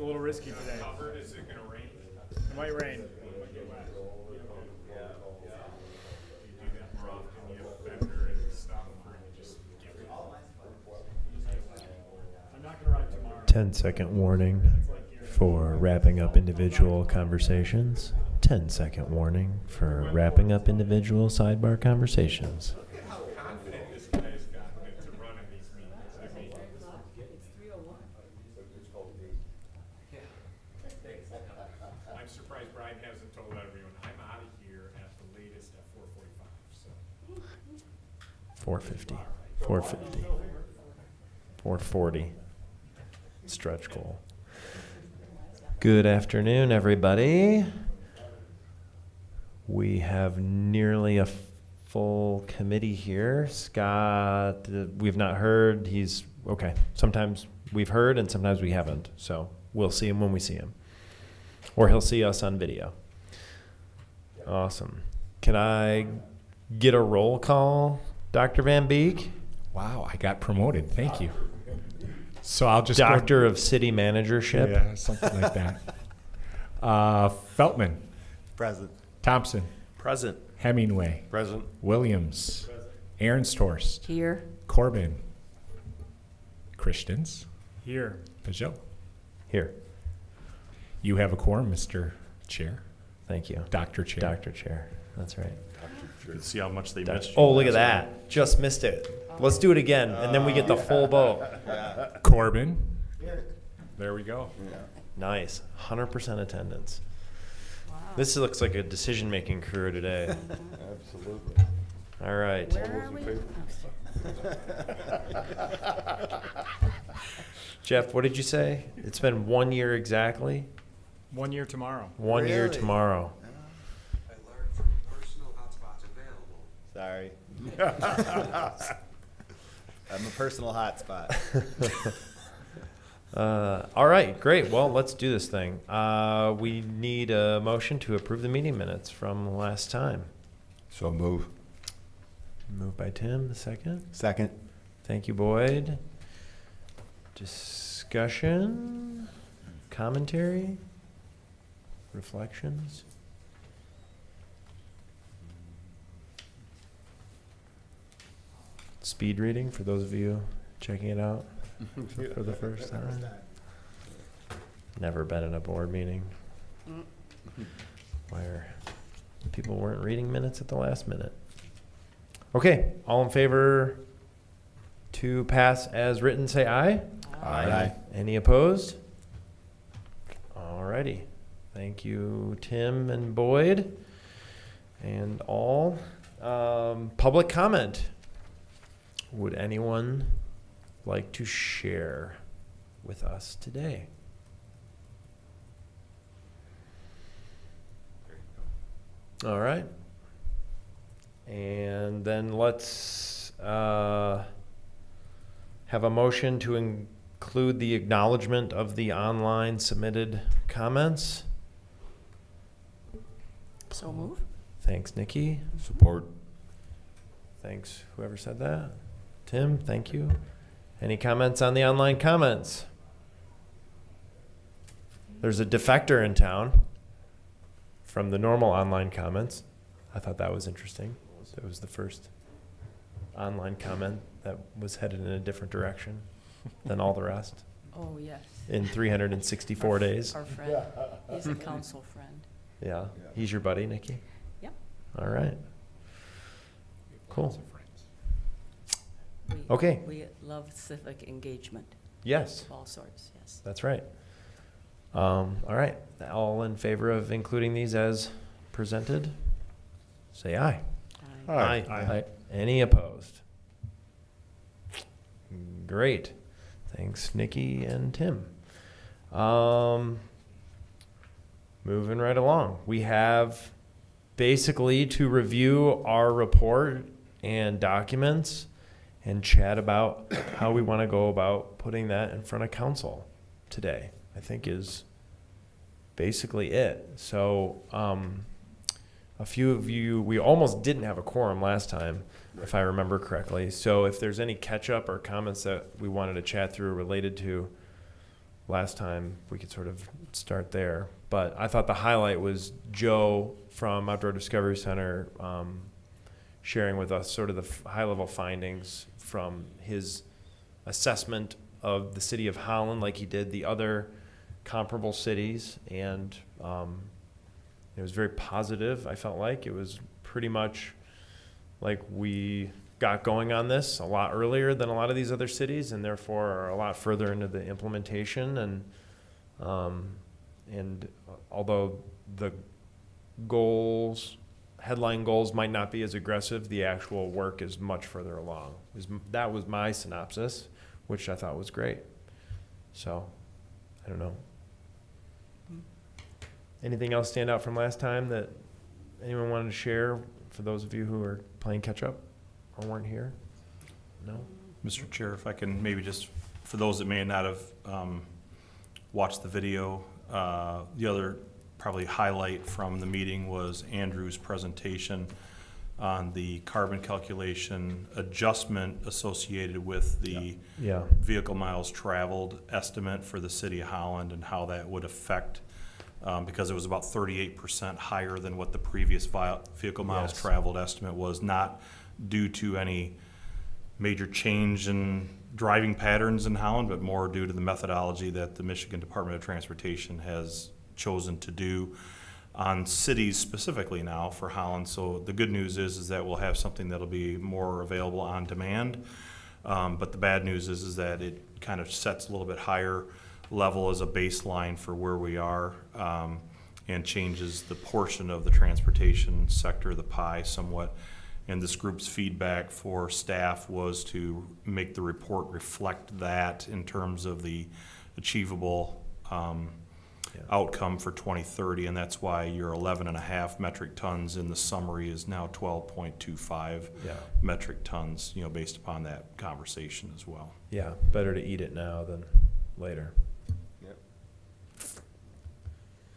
a little risky today. Covered? Is it gonna rain? It might rain. You do that more often, you have vendor and stuff, or you just give it. I'm not gonna ride tomorrow. 10-second warning for wrapping up individual conversations. 10-second warning for wrapping up individual sidebar conversations. Look at how confident this guy has gotten into running these meetings. I mean, I'm surprised Brian hasn't told everyone, I'm out of here at the latest at 4:45, so. 450, 450, 440. Stretch goal. Good afternoon, everybody. We have nearly a full committee here. Scott, we've not heard. He's okay. Sometimes we've heard and sometimes we haven't. So we'll see him when we see him. Or he'll see us on video. Awesome. Can I get a roll call, Dr. Van Beek? Wow, I got promoted. Thank you. So I'll just Doctor of City Managership. Yeah, something like that. Feltman. Present. Thompson. Present. Hemingway. Present. Williams. Ahrenstorst. Here. Corbin. Christians. Here. Peugeot. Here. You have a quorum, Mr. Chair. Thank you. Dr. Chair. Dr. Chair. That's right. You can see how much they missed you. Oh, look at that. Just missed it. Let's do it again, and then we get the full vote. Corbin. There we go. Nice. 100% attendance. Wow. This looks like a decision-making crew today. Absolutely. All right. Where are we? Jeff, what did you say? It's been 1 year exactly? 1 year tomorrow. 1 year Really? tomorrow. I learned from personal hotspots available. Sorry. I'm a personal hotspot. All right, great. Well, let's do this thing. We need a motion to approve the meeting minutes from last time. So move. Moved by Tim, the second. Second. Thank you, Boyd. Discussion, commentary, reflections. Speed reading for those of you checking it out for the first time. Never been in a board meeting where people weren't reading minutes at the last minute. Okay, all in favor to pass as written, say aye. Aye. Any opposed? All righty. Thank you, Tim and Boyd and all. Public comment. Would anyone like to share with us today? All right. And then let's have a motion to include the acknowledgement of the online submitted comments. So move. Thanks, Nikki. Support. Thanks, whoever said that. Tim, thank you. Any comments on the online comments? There's a defector in town from the normal online comments. I thought that was interesting. It was the first online comment that was headed in a different direction than all the rest Oh, yes. in 364 days. Our friend. He's a council friend. Yeah. He's your buddy, Nikki? Yep. All right. Cool. We, Okay. We love civic engagement Yes, of all sorts, yes. that's right. All right. All in favor of including these as presented? Say aye. Aye. Aye. Any opposed? Great. Thanks, Nikki and Tim. Moving right along. We have basically to review our report and documents and chat about how we want to go about putting that in front of council today, I think is basically it. So a few of you, we almost didn't have a quorum last time, if I remember correctly. So if there's any catch up or comments that we wanted to chat through related to last time we could sort of start there. But I thought the highlight was Joe from Outdoor Discovery Center sharing with us sort of the high-level findings from his assessment of the city of Holland, like he did the other comparable cities, and it was very positive. I felt like it was pretty much like we got going on this a lot earlier than a lot of these other cities, and therefore are a lot further into the implementation. And although the headline goals might not be as aggressive, the actual work is much further along. That was my synopsis, which I thought was great. So, I don't know. Anything else stand out from last time that anyone wanted to share for those of you who are playing catch up or weren't here? No? Mr. Chair, if I can maybe just, for those that may not have watched the video, the other probably highlight from the meeting was Andrew's presentation on the carbon calculation adjustment associated with the vehicle miles traveled estimate for the city of Holland, and how that would affect, because it was about 38% higher than what the previous vehicle miles traveled estimate was, not due to any major change in driving patterns in Holland, but more due to the methodology that the Michigan Department of Transportation has chosen to do on cities specifically now for Holland. So the good news is that we'll have something that'll be more available on demand. But the bad news is that it kind of sets a little bit higher level as a baseline for where we are, and changes the portion of the transportation sector, the pie, somewhat. And this group's feedback for staff was to make the report reflect that in terms of the achievable outcome for 2030, and that's why your 11.5 metric tons in the summary is now 12.25 metric tons, based upon that conversation as well. Yeah, better to eat it now than later. Yep.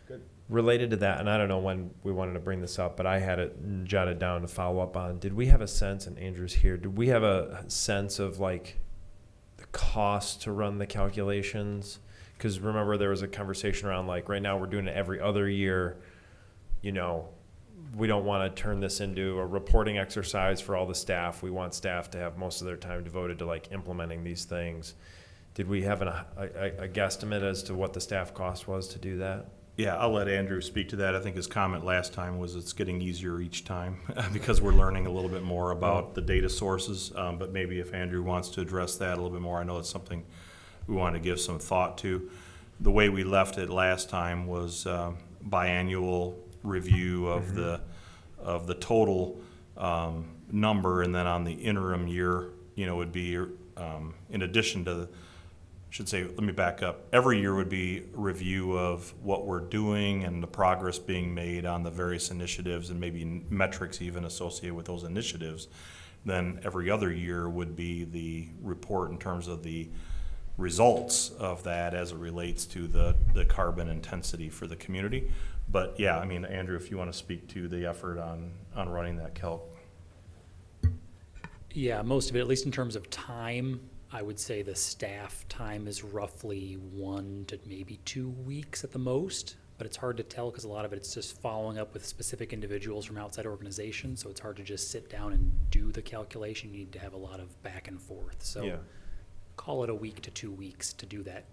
Good. Related to that, and I don't know when we wanted to bring this up, but I had it jotted down to follow up on. Did we have a sense, and Andrew's here, did we have a sense of like the cost to run the calculations? Because remember, there was a conversation around like right now we're doing it every other year. We don't want to turn this into a reporting exercise for all the staff. We want staff to have most of their time devoted to like implementing these things. Did we have a guesstimate as to what the staff cost was to do that? Yeah, I'll let Andrew speak to that. I think his comment last time was it's getting easier each time because we're learning a little bit more about the data sources. But maybe if Andrew wants to address that a little bit more, I know it's something we want to give some thought to. The way we left it last time was biannual review of the total number, and then on the interim year, would be in addition to let me back up. Every year would be a review of what we're doing and the progress being made on the various initiatives, and maybe metrics even associated with those initiatives. Then every other year would be the report in terms of the results of that as it relates to the carbon intensity for the community. But yeah, Andrew, if you want to speak to the effort on running that calc. Yeah, most of it, at least in terms of time, I would say the staff time is roughly 1 to maybe 2 weeks at the most, but it's hard to tell because a lot of it's just following up with specific individuals from outside organizations, so it's hard to just sit down and do the calculation. You need to have a lot of back and forth. So call it a week to 2 weeks to do that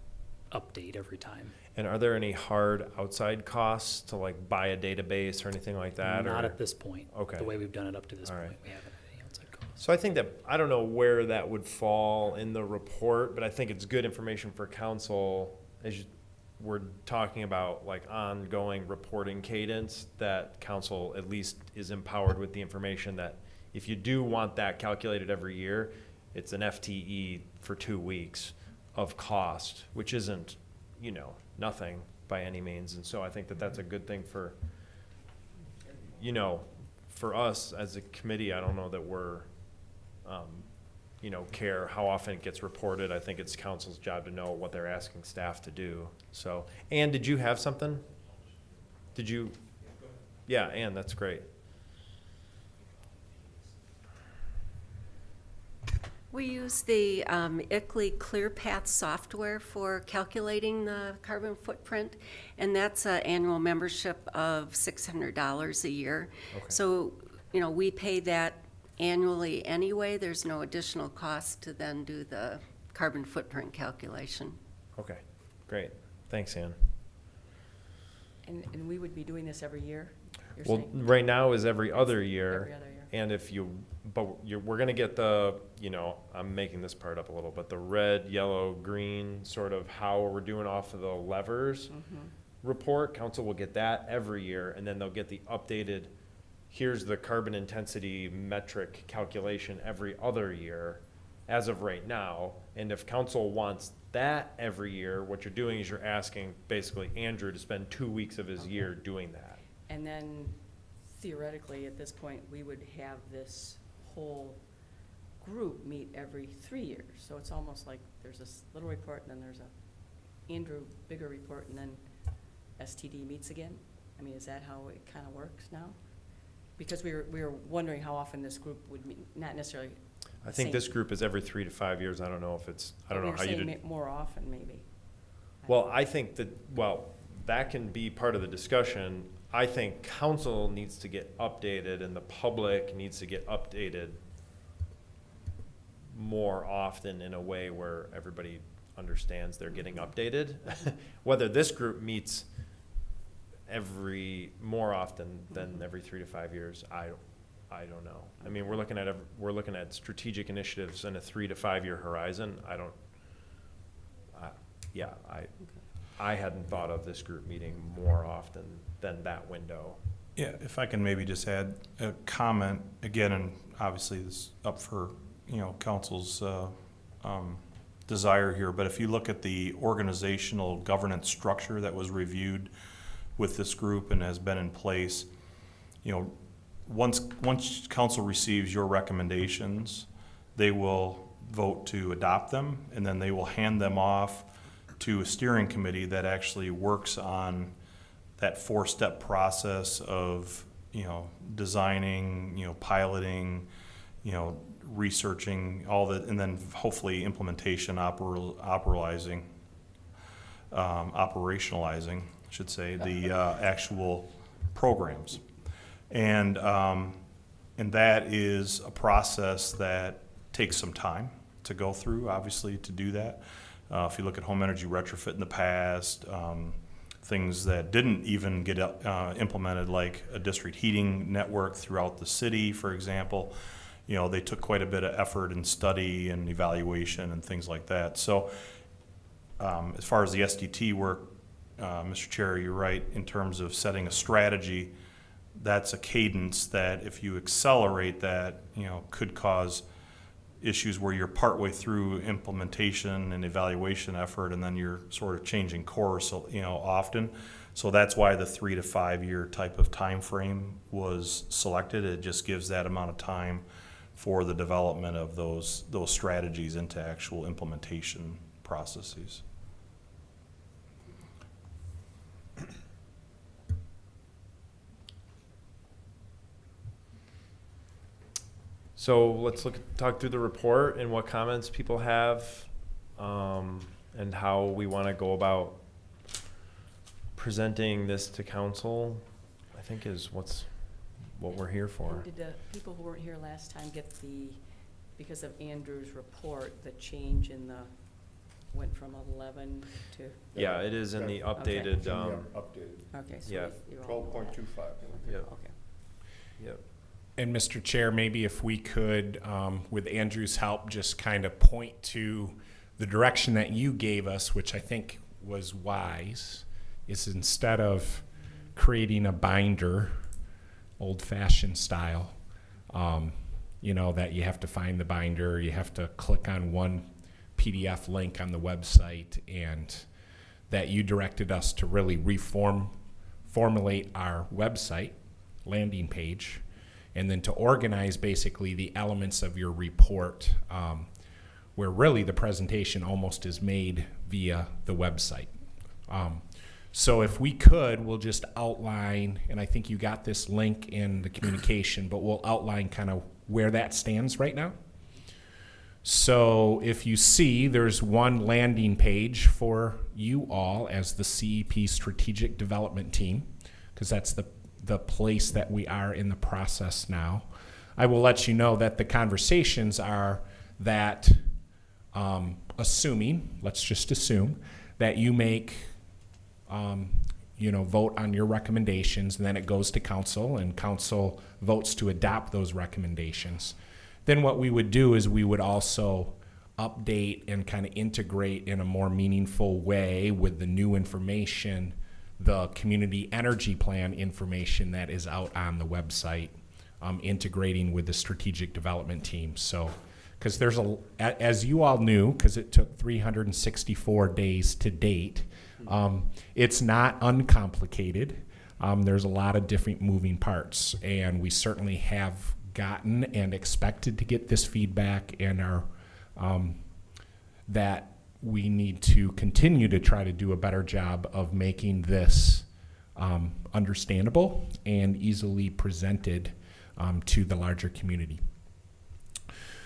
update every time. And are there any hard outside costs to like buy a database or anything like that? Not at this point. Okay. The way we've done it up to this point, right. we haven't had any outside costs. So I think that, I don't know where that would fall in the report, but I think it's good information for council as we're talking about like ongoing reporting cadence, that council at least is empowered with the information that if you do want that calculated every year, it's an FTE for 2 weeks of cost, which isn't, nothing by any means. And so I think that that's a good thing for, for us as a committee. I don't know that we're, care how often it gets reported. I think it's council's job to know what they're asking staff to do. So, Ann, did you have something? Did you? Yeah, Ann, that's great. We use the ICLEI ClearPath software for calculating the carbon footprint, and that's an annual membership of $600 a year. Okay. So, we pay that annually anyway. There's no additional cost to then do the carbon footprint calculation. Okay, great. Thanks, Ann. And we would be doing this every year, you're Well, saying? right now is every other year. Every other year. And if you, we're gonna get the, I'm making this part up a little, but the red, yellow, green, sort of how we're doing off of the levers report, council will get that every year, and then they'll get the updated, here's the carbon intensity metric calculation every other year, as of right now. And if council wants that every year, what you're doing is you're asking basically Andrew to spend 2 weeks of his year doing that. And then theoretically, at this point, we would have this whole group meet every 3 years. So it's almost like there's this little report, and then there's a Andrew bigger report, and then STD meets again? I mean, is that how it kind of works now? Because we were wondering how often this group would meet, not necessarily. I think same- this group is every 3 to 5 years. I don't know if it's, I don't know how you We were did. saying more often, maybe. Well, I think that, that can be part of the discussion. I think council needs to get updated and the public needs to get updated more often in a way where everybody understands they're getting updated. Whether this group meets more often than every 3 to 5 years, I don't know. I mean, we're looking at strategic initiatives in a 3 to 5 year horizon. I hadn't thought of this group meeting more often than that window. Yeah, if I can maybe just add a comment, again, and obviously this is up for, council's desire here, but if you look at the organizational governance structure that was reviewed with this group and has been in place, once council receives your recommendations, they will vote to adopt them, and then they will hand them off to a steering committee that actually works on that 4-step process of, designing, piloting, researching, all that, and then hopefully implementation, operationalizing, I should say, the actual programs. And that is a process that takes some time to go through, obviously, to do that. If you look at home energy retrofit in the past, things that didn't even get implemented, like a district heating network throughout the city, for example, they took quite a bit of effort and study and evaluation and things like that. So as far as the SDT work, Mr. Chair, you're right, in terms of setting a strategy, that's a cadence that if you accelerate that, could cause issues where you're partway through implementation and evaluation effort, and then you're sort of changing course, often. So that's why the 3 to 5 year type of time frame was selected. It just gives that amount of time for the development of those strategies into actual implementation processes. So let's talk through the report and what comments people have, and how we want to go about presenting this to council, I think is what we're here for. And did the people who weren't here last time get because of Andrew's report, the change went from 11 to? Yeah, it is in the updated, Updated. Okay, so Yeah. you all know that. 12.25. Yep. Okay. Yep. And Mr. Chair, maybe if we could, with Andrew's help, just kind of point to the direction that you gave us, which I think was wise, is instead of creating a binder, old-fashioned style, that you have to find the binder, you have to click on one PDF link on the website, and that you directed us to really formulate our website landing page, and then to organize basically the elements of your report, where really the presentation almost is made via the website. So if we could, we'll just outline, and I think you got this link in the communication, but we'll outline kind of where that stands right now. So if you see, there's one landing page for you all as the CEP Strategic Development Team, because that's the place that we are in the process now. I will let you know that the conversations are that, let's just assume, that you make, vote on your recommendations, and then it goes to council, and council votes to adopt those recommendations. Then what we would do is we would also update and kind of integrate in a more meaningful way with the new information, the community energy plan information that is out on the website, integrating with the strategic development team. So, because there's as you all knew, because it took 364 days to date, it's not uncomplicated. There's a lot of different moving parts, and we certainly have gotten and expected to get this feedback, and are that we need to continue to try to do a better job of making this understandable and easily presented to the larger community.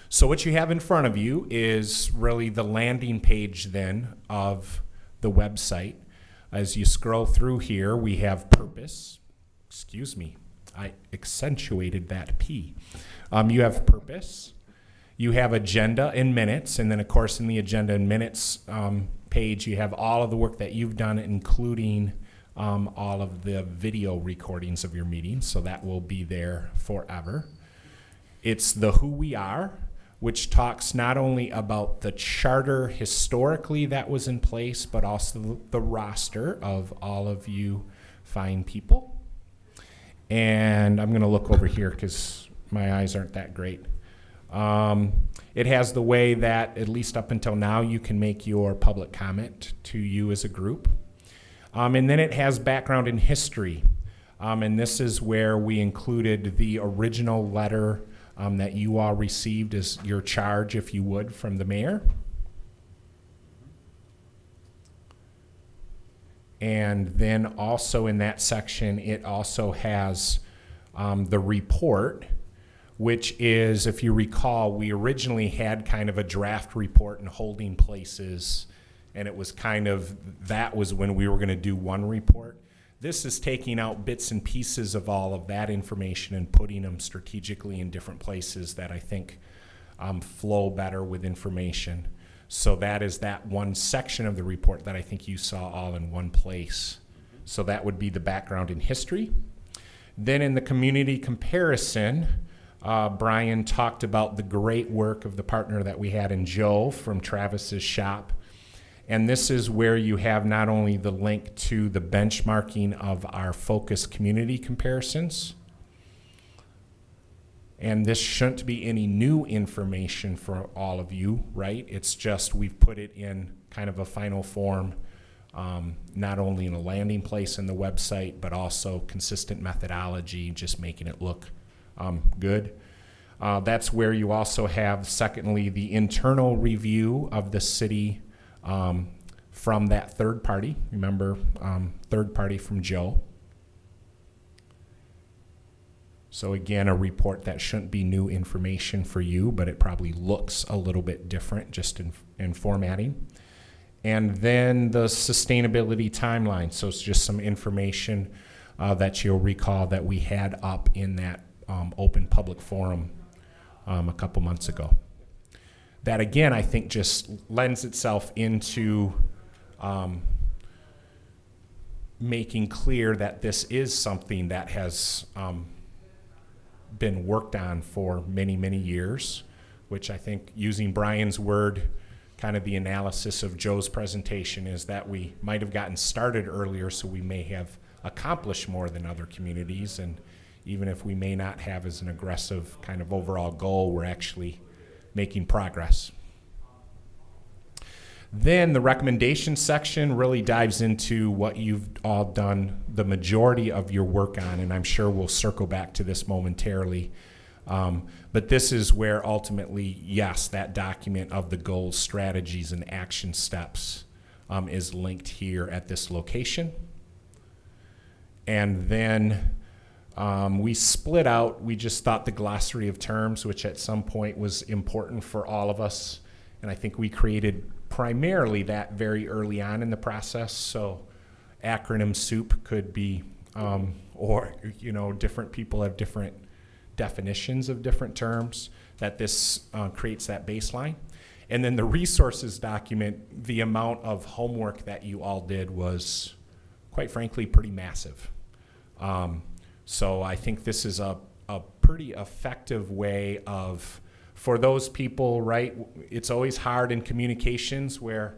So what you have in front of you is really the landing page then of the website. As you scroll through here, we have purpose. Excuse me, I accentuated that P. You have purpose. You have agenda and minutes, and then of course in the agenda and minutes page, you have all of the work that you've done, including all of the video recordings of your meetings, so that will be there forever. It's the who we are, which talks not only about the charter historically that was in place, but also the roster of all of you fine people. And I'm going to look over here because my eyes aren't that great. It has the way that, at least up until now, you can make your public comment to you as a group. And then it has background in history. And this is where we included the original letter that you all received as your charge, if you would, from the mayor. And then also in that section, it also has the report, which is, if you recall, we originally had kind of a draft report in holding places, and it was kind of, that was when we were going to do one report. This is taking out bits and pieces of all of that information and putting them strategically in different places that I think flow better with information. So that is that one section of the report that I think you saw all in one place. So that would be the background in history. Then in the community comparison, Brian talked about the great work of the partner that we had in Joe from Travis's shop. And this is where you have not only the link to the benchmarking of our focus community comparisons, and this shouldn't be any new information for all of you, right? It's just we've put it in kind of a final form, not only in a landing place in the website, but also consistent methodology, just making it look good. That's where you also have, secondly, the internal review of the city from that third party. Remember, third party from Joe. So again, a report that shouldn't be new information for you, but it probably looks a little bit different just in formatting. And then the sustainability timeline. So it's just some information that you'll recall that we had up in that open public forum a couple months ago. That again, I think just lends itself into making clear that this is something that has been worked on for many, many years, which I think, using Brian's word, kind of the analysis of Joe's presentation is that we might have gotten started earlier, so we may have accomplished more than other communities, and even if we may not have as an aggressive kind of overall goal, we're actually making progress. Then the recommendation section really dives into what you've all done the majority of your work on, and I'm sure we'll circle back to this momentarily. But this is where ultimately, yes, that document of the goals, strategies, and action steps is linked here at this location. And then We split out, we just thought the glossary of terms, which at some point was important for all of us. And I think we created primarily that very early on in the process. So acronym soup could be, or, different people have different definitions of different terms, that this creates that baseline. And then the resources document, the amount of homework that you all did was, quite frankly, pretty massive. So I think this is a pretty effective way of, for those people, right, it's always hard in communications where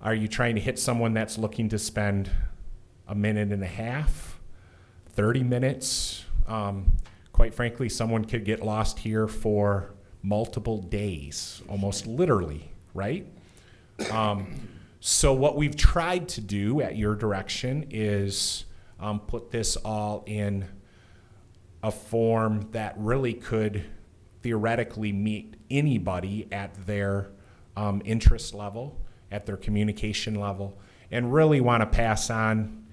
are you trying to hit someone that's looking to spend a minute and a half, 30 minutes? Quite frankly, someone could get lost here for multiple days, almost literally, right? So what we've tried to do at your direction is put this all in a form that really could theoretically meet anybody at their interest level, at their communication level, and really want to pass on,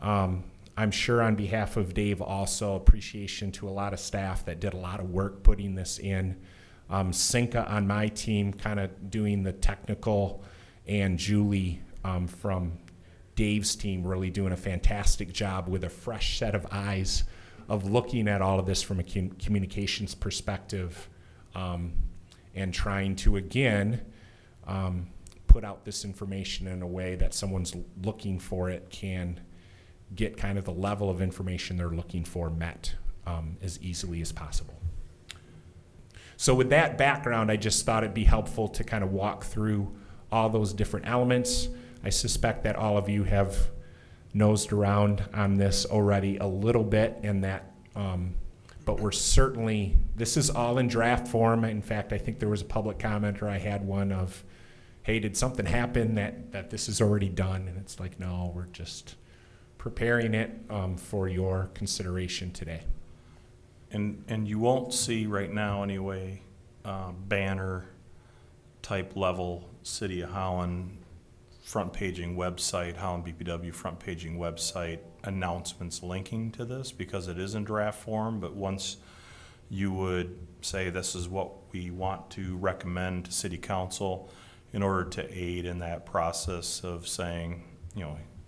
I'm sure on behalf of Dave also, appreciation to a lot of staff that did a lot of work putting this in. Cinca on my team kind of doing the technical, and Julie from Dave's team really doing a fantastic job with a fresh set of eyes of looking at all of this from a communications perspective, and trying to, again, put out this information in a way that someone's looking for it can get kind of the level of information they're looking for met as easily as possible. So with that background, I just thought it'd be helpful to kind of walk through all those different elements. I suspect that all of you have nosed around on this already a little bit, and that, but we're certainly, this is all in draft form. In fact, I think there was a public comment, or I had one of, hey, did something happen that this is already done? And it's like, no, we're just preparing it for your consideration today. And you won't see right now anyway, banner type level City of Holland front paging website, Holland BPW front paging website announcements linking to this, because it is in draft form. But once you would say this is what we want to recommend to City Council in order to aid in that process of saying,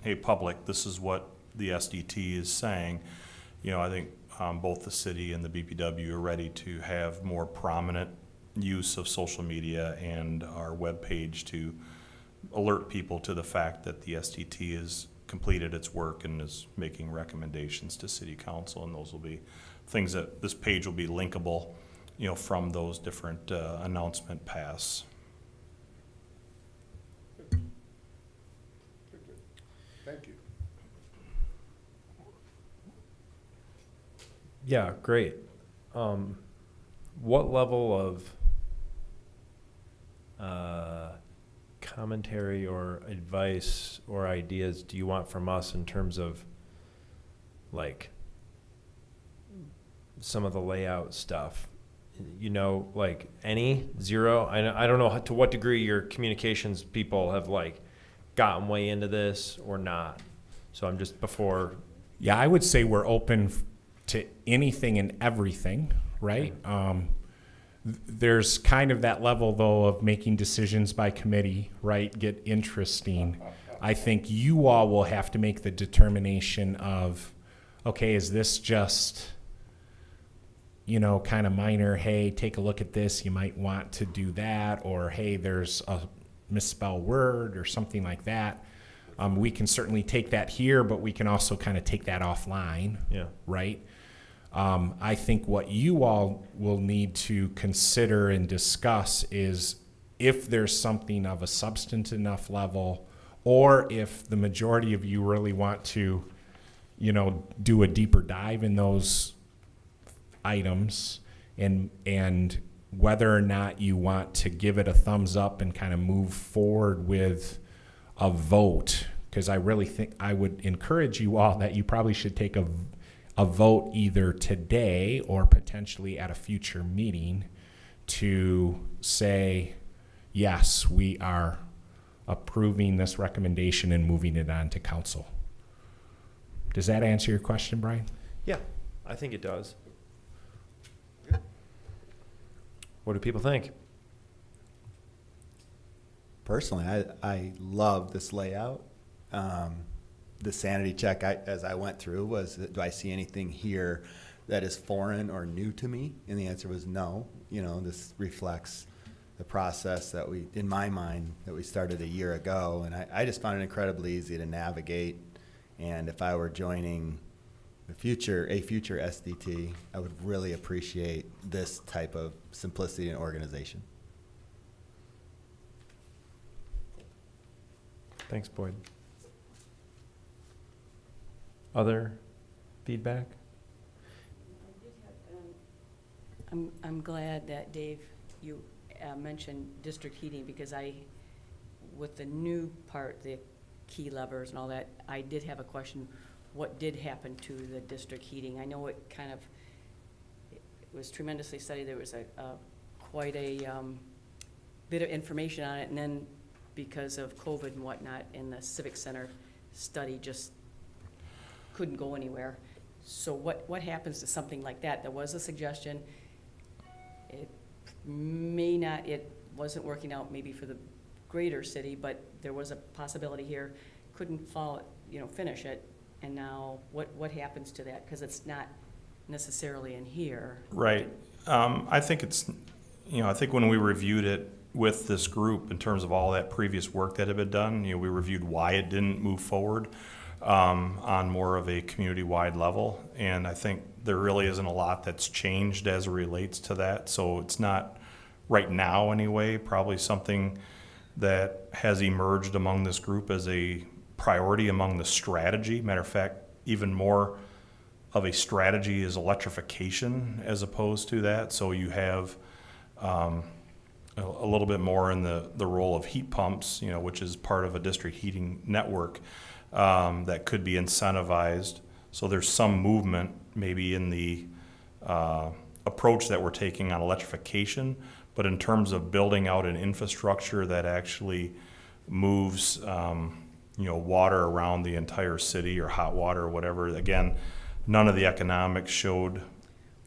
hey, public, this is what the SDT is saying. I think both the city and the BPW are ready to have more prominent use of social media and our webpage to alert people to the fact that the SDT has completed its work and is making recommendations to City Council. And those will be things that this page will be linkable, from those different announcement paths. Thank you. Yeah, great. What level of commentary or advice or ideas do you want from us in terms of like some of the layout stuff? Like any, zero? I don't know to what degree your communications people have like gotten way into this or not. So I'm just before. Yeah, I would say we're open to anything and everything, right? There's kind of that level, though, of making decisions by committee, right, get interesting. I think you all will have to make the determination of, okay, is this just, kind of minor, hey, take a look at this, you might want to do that, or hey, there's a misspelled word or something like that. We can certainly take that here, but we can also kind of take that offline, right? I think what you all will need to consider and discuss is if there's something of a substantive enough level, or if the majority of you really want to, do a deeper dive in those items, and whether or not you want to give it a thumbs up and kind of move forward with a vote, because I really think I would encourage you all that you probably should take a vote either today or potentially at a future meeting to say, yes, we are approving this recommendation and moving it on to council. Does that answer your question, Brian? Yeah, I think it does. What do people think? Personally, I love this layout. The sanity check as I went through was, do I see anything here that is foreign or new to me? And the answer was no. You know, this reflects the process that we, in my mind, that we started a year ago. And I just found it incredibly easy to navigate. And if I were joining a future SDT, I would really appreciate this type of simplicity and organization. Thanks, Boyd. Other feedback? I'm glad that, Dave, you mentioned district heating, because with the new part, the key levers and all that, I did have a question. What did happen to the district heating? I know it was tremendously studied. There was quite a bit of information on it, and then because of COVID and whatnot, and the Civic Center study just couldn't go anywhere. So what happens to something like that? There was a suggestion. It wasn't working out maybe for the greater city, but there was a possibility here. Couldn't finish it. And now what happens to that? Because it's not necessarily in here. Right. I think I think when we reviewed it with this group in terms of all that previous work that had been done, we reviewed why it didn't move forward on more of a community-wide level. And I think there really isn't a lot that's changed as it relates to that. So it's not, right now anyway, probably something that has emerged among this group as a priority among the strategy. Matter of fact, even more of a strategy is electrification as opposed to that. So you have a little bit more in the role of heat pumps, which is part of a district heating network that could be incentivized. So there's some movement maybe in the approach that we're taking on electrification, but in terms of building out an infrastructure that actually moves water around the entire city, or hot water or whatever, again, none of the economics showed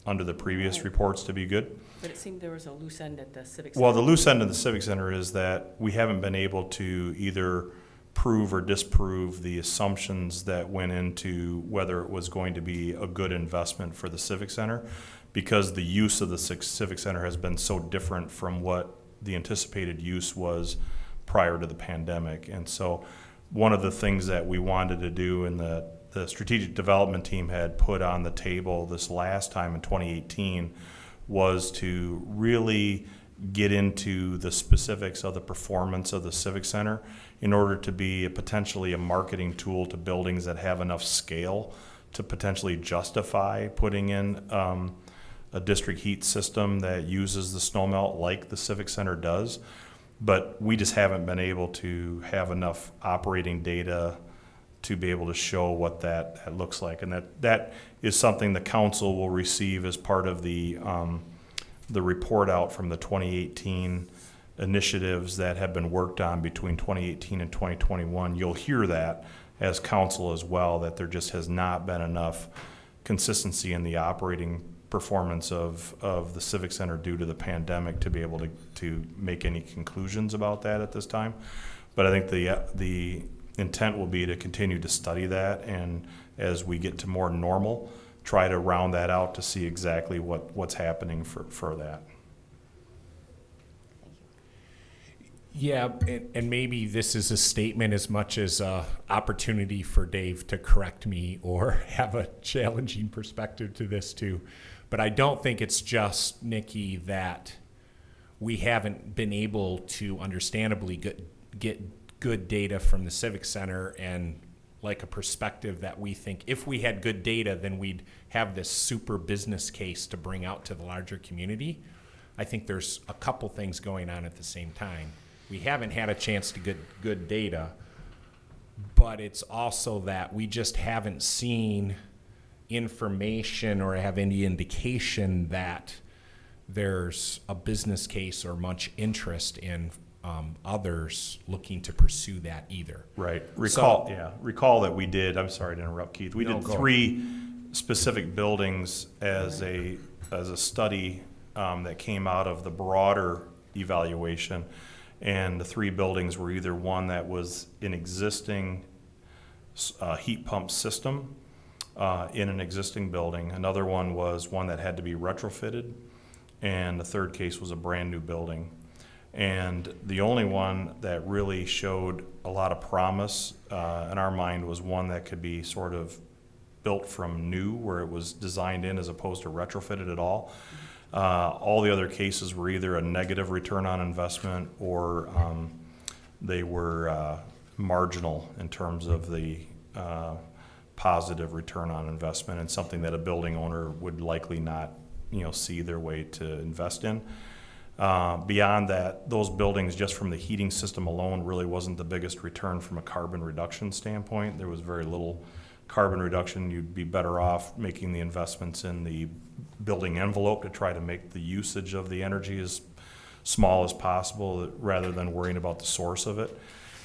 under the previous reports to be good. But it seemed there was a loose end at the Civic Center. Well, the loose end of the Civic Center is that we haven't been able to either prove or disprove the assumptions that went into whether it was going to be a good investment for the Civic Center, because the use of the Civic Center has been so different from what the anticipated use was prior to the pandemic. And so one of the things that we wanted to do, and the strategic development team had put on the table this last time in 2018, was to really get into the specifics of the performance of the Civic Center in order to be potentially a marketing tool to buildings that have enough scale to potentially justify putting in a district heat system that uses the snow melt like the Civic Center does. But we just haven't been able to have enough operating data to be able to show what that looks like. And that is something the council will receive as part of the report out from the 2018 initiatives that have been worked on between 2018 and 2021. You'll hear that as council as well, that there just has not been enough consistency in the operating performance of the Civic Center due to the pandemic to be able to make any conclusions about that at this time. But I think the intent will be to continue to study that, and as we get to more normal, try to round that out to see exactly what's happening for that. Yeah, and maybe this is a statement as much as an opportunity for Dave to correct me or have a challenging perspective to this too. But I don't think it's just, Nikki, that we haven't been able to understandably get good data from the Civic Center, and like a perspective that we think if we had good data, then we'd have this super business case to bring out to the larger community. I think there's a couple things going on at the same time. We haven't had a chance to get good data, but it's also that we just haven't seen information or have any indication that there's a business case or much interest in others looking to pursue that either. Right. Recall that we did, I'm sorry to interrupt, Keith, we did 3 specific buildings as a study that came out of the broader evaluation. And the 3 buildings were either one that was an existing heat pump system in an existing building. Another one was one that had to be retrofitted. And the third case was a brand new building. And the only one that really showed a lot of promise in our mind was one that could be sort of built from new, where it was designed in as opposed to retrofitted at all. All the other cases were either a negative return on investment or they were marginal in terms of the positive return on investment, and something that a building owner would likely not, see their way to invest in. Beyond that, those buildings, just from the heating system alone, really wasn't the biggest return from a carbon reduction standpoint. There was very little carbon reduction. You'd be better off making the investments in the building envelope to try to make the usage of the energy as small as possible, rather than worrying about the source of it.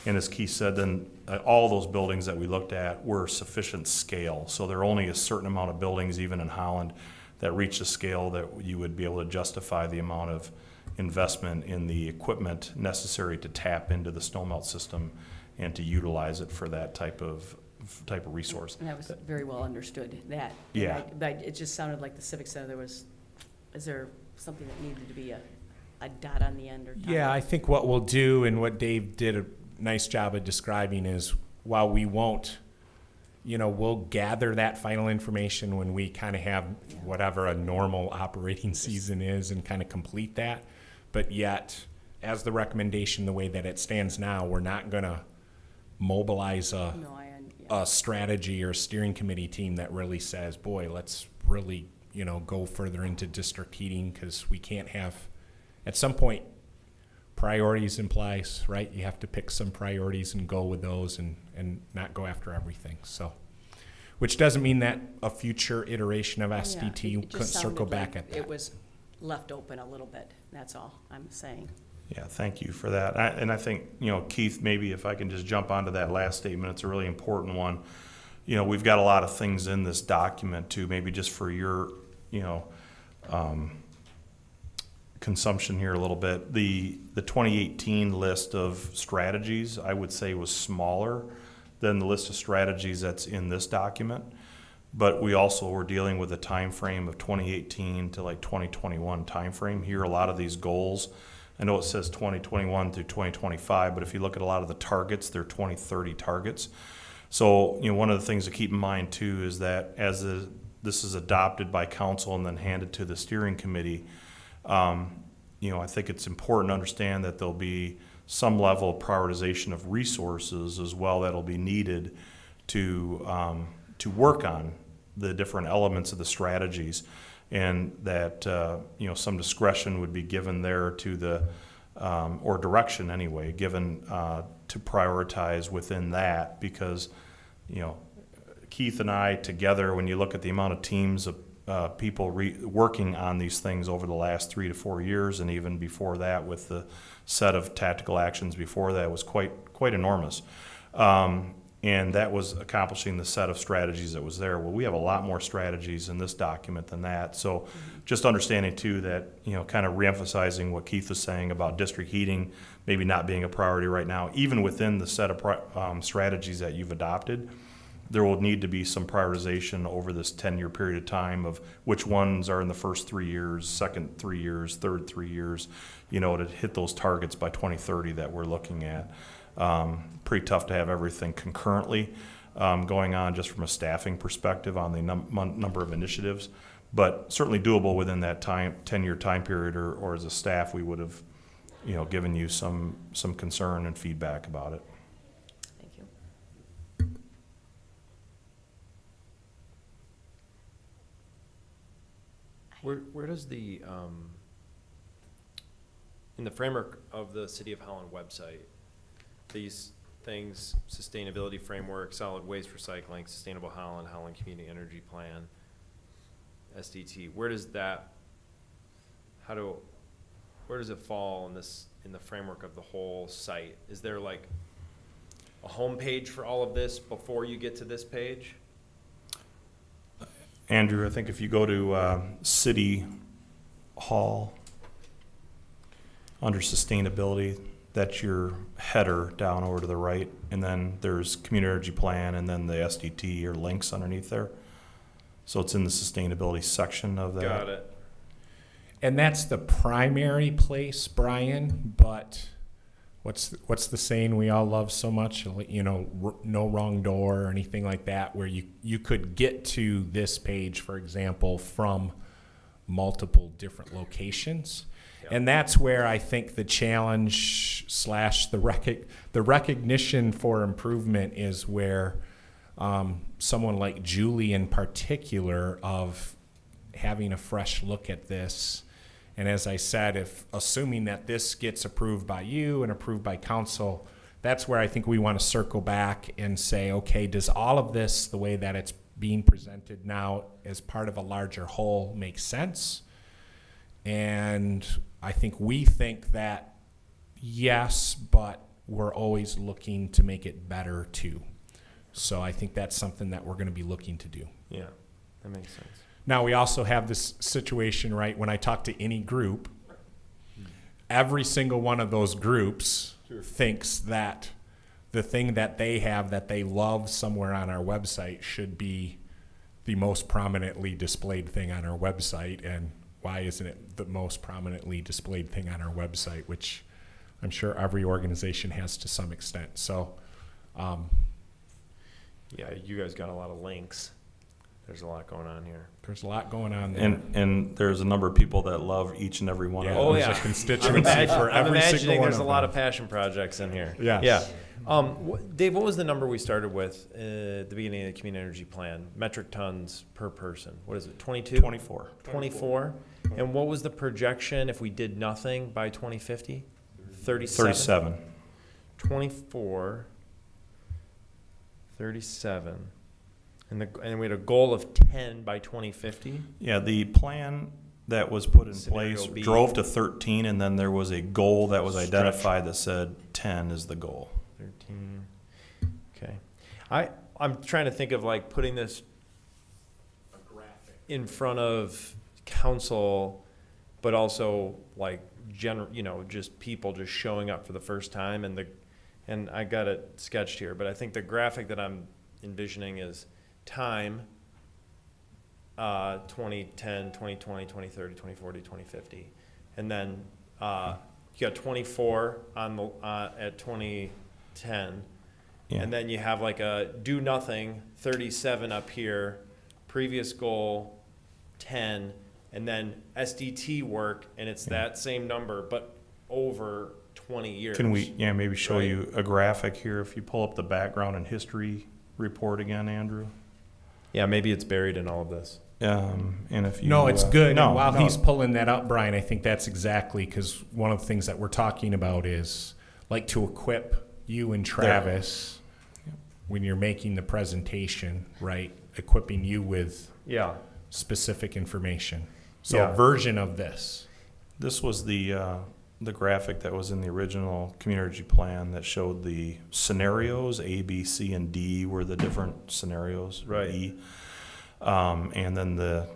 And as Keith said, then all those buildings that we looked at were sufficient scale. So there are only a certain amount of buildings, even in Holland, that reach a scale that you would be able to justify the amount of investment in the equipment necessary to tap into the snowmelt system and to utilize it for that type of resource. And that was very well understood, that. Yeah. But it just sounded like the Civic Center, is there something that needed to be a dot on the end or? Yeah, I think what we'll do, and what Dave did a nice job of describing, is while we won't, we'll gather that final information when we kind of have whatever a normal operating season is and kind of complete that. But yet, as the recommendation, the way that it stands now, we're not going to mobilize a strategy or steering committee team that really says, boy, let's really, go further into district heating, because we can't have, at some point, priorities in place, right? You have to pick some priorities and go with those and not go after everything. So, which doesn't mean that a future iteration of SDT couldn't circle back at that. It was left open a little bit, that's all I'm saying. Yeah, thank you for that. And I think, Keith, maybe if I can just jump onto that last statement, it's a really important one. We've got a lot of things in this document too, maybe just for your, consumption here a little bit. The 2018 list of strategies, I would say, was smaller than the list of strategies that's in this document. But we also were dealing with a time frame of 2018 to like 2021 time frame. Here, a lot of these goals, I know it says 2021 through 2025, but if you look at a lot of the targets, they're 2030 targets. So, one of the things to keep in mind too is that as this is adopted by council and then handed to the steering committee, I think it's important to understand that there'll be some level of prioritization of resources as well that'll be needed to work on the different elements of the strategies, and that some discretion would be given there to the or direction anyway given to prioritize within that, because Keith and I together, when you look at the amount of teams of people working on these things over the last 3 to 4 years, and even before that with the set of tactical actions before that, was quite enormous. And that was accomplishing the set of strategies that was there. Well, we have a lot more strategies in this document than that. So just understanding too that, kind of reemphasizing what Keith was saying about district heating maybe not being a priority right now, even within the set of strategies that you've adopted, there will need to be some prioritization over this 10-year period of time of which ones are in the first 3 years, second 3 years, third 3 years, to hit those targets by 2030 that we're looking at. Pretty tough to have everything concurrently going on just from a staffing perspective on the number of initiatives, but certainly doable within that 10-year time period, or as a staff we would have given you some concern and feedback about it. Thank you. Where does the, in the framework of the City of Holland website, these things, sustainability framework, solid waste recycling, sustainable Holland, Holland Community Energy Plan, SDT, where does it fall in the framework of the whole site? Is there like a home page for all of this before you get to this page? Andrew, I think if you go to City Hall, under sustainability, that's your header down over to the right, and then there's community energy plan, and then the SDT or links underneath there. So it's in the sustainability section of that. Got it. And that's the primary place, Brian, but what's the saying we all love so much? You know, no wrong door or anything like that, where you could get to this page, for example, from multiple different locations. Yep. And that's where I think the challenge / the recognition for improvement is where someone like Julie in particular of having a fresh look at this. And as I said, if assuming that this gets approved by you and approved by council, that's where I think we want to circle back and say, okay, does all of this, the way that it's being presented now as part of a larger whole, make sense? And I think we think that yes, but we're always looking to make it better too. So I think that's something that we're going to be looking to do. Yeah, that makes sense. Now, we also have this situation, right, when I talk to any group, every single one of those groups thinks that the thing that they have that they love somewhere on our website should be the most prominently displayed thing on our website. And why isn't it the most prominently displayed thing on our website, which I'm sure every organization has to some extent. So, yeah, you guys got a lot of links. There's a lot going on here. There's a lot going on there. And there's a number of people that love each and every one of them. Oh, There's yeah. a constituency for I'm every single imagining one there's of a lot them. of passion projects in here. Yes. Yeah. Dave, what was the number we started with at the beginning of the community energy plan? Metric tons per person. What is it, 22? 24. 24. And what was the projection if we did nothing by 2050? 37. 37. 24, 37. And we had a goal of 10 by 2050. Yeah, the plan that was put in Scenario place B. drove to 13, and then there was a goal that was Stretch. identified that said 10 is the goal. 13. Okay. I'm trying to think of like putting this in front of council, but also like just people just showing up for the first time, and I got it sketched here, but I think the graphic that I'm envisioning is time 2010, 2020, 2030, 2040, 2050. And then you got 24 on the at 2010. Yeah. And then you have like a do nothing 37 up here, previous goal 10, and then SDT work, and it's that same number but over 20 years. Can we, maybe show Right. you a graphic here if you pull up the background and history report again, Andrew? Yeah, maybe it's buried in all of this. And if you No, it's good. No, And while no. he's pulling that up, Brian, I think that's exactly because one of the things that we're talking about is like to equip you and Travis when you're making the presentation, right? Equipping you with Yeah. specific information. So Yeah. a version of this. This was the graphic that was in the original community plan that showed the scenarios. A, B, C, and D were the different scenarios. Right. E. And then the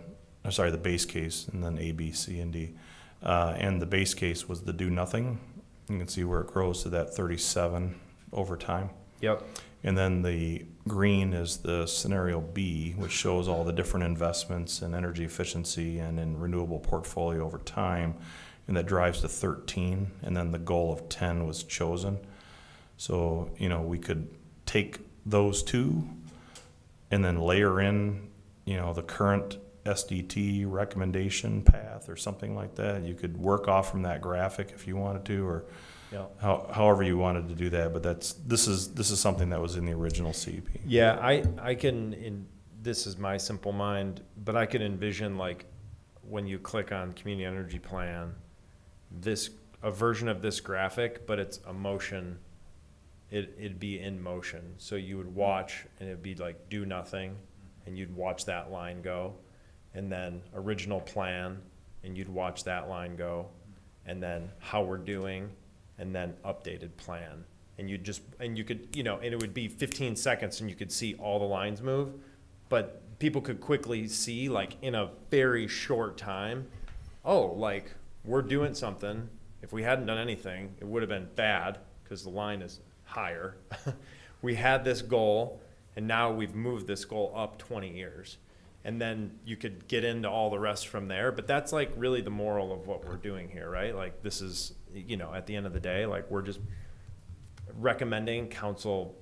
base case, and then A, B, C, and D. And the base case was the do nothing. You can see where it grows to that 37 over time. Yep. And then the green is the scenario B, which shows all the different investments in energy efficiency and in renewable portfolio over time. And that drives to 13, and then the goal of 10 was chosen. So, we could take those two and then layer in, the current SDT recommendation path or something like that. You could work off from that graphic if you wanted to, or Yeah. however you wanted to do that. But this is something that was in the original CEP. Yeah, I can, this is my simple mind, but I can envision like when you click on community energy plan, a version of this graphic, but it's a motion. It'd be in motion. So you would watch and it'd be like do nothing, and you'd watch that line go, and then original plan, and you'd watch that line go, and then how we're doing, and then updated plan. And you could, and it would be 15 seconds and you could see all the lines move, but people could quickly see, like, in a very short time, oh, like, we're doing something. If we hadn't done anything, it would have been bad because the line is higher. We had this goal, and now we've moved this goal up 20 years. And then you could get into all the rest from there. But that's like really the moral of what we're doing here, right? Like, this is, you know, at the end of the day, like, we're just recommending council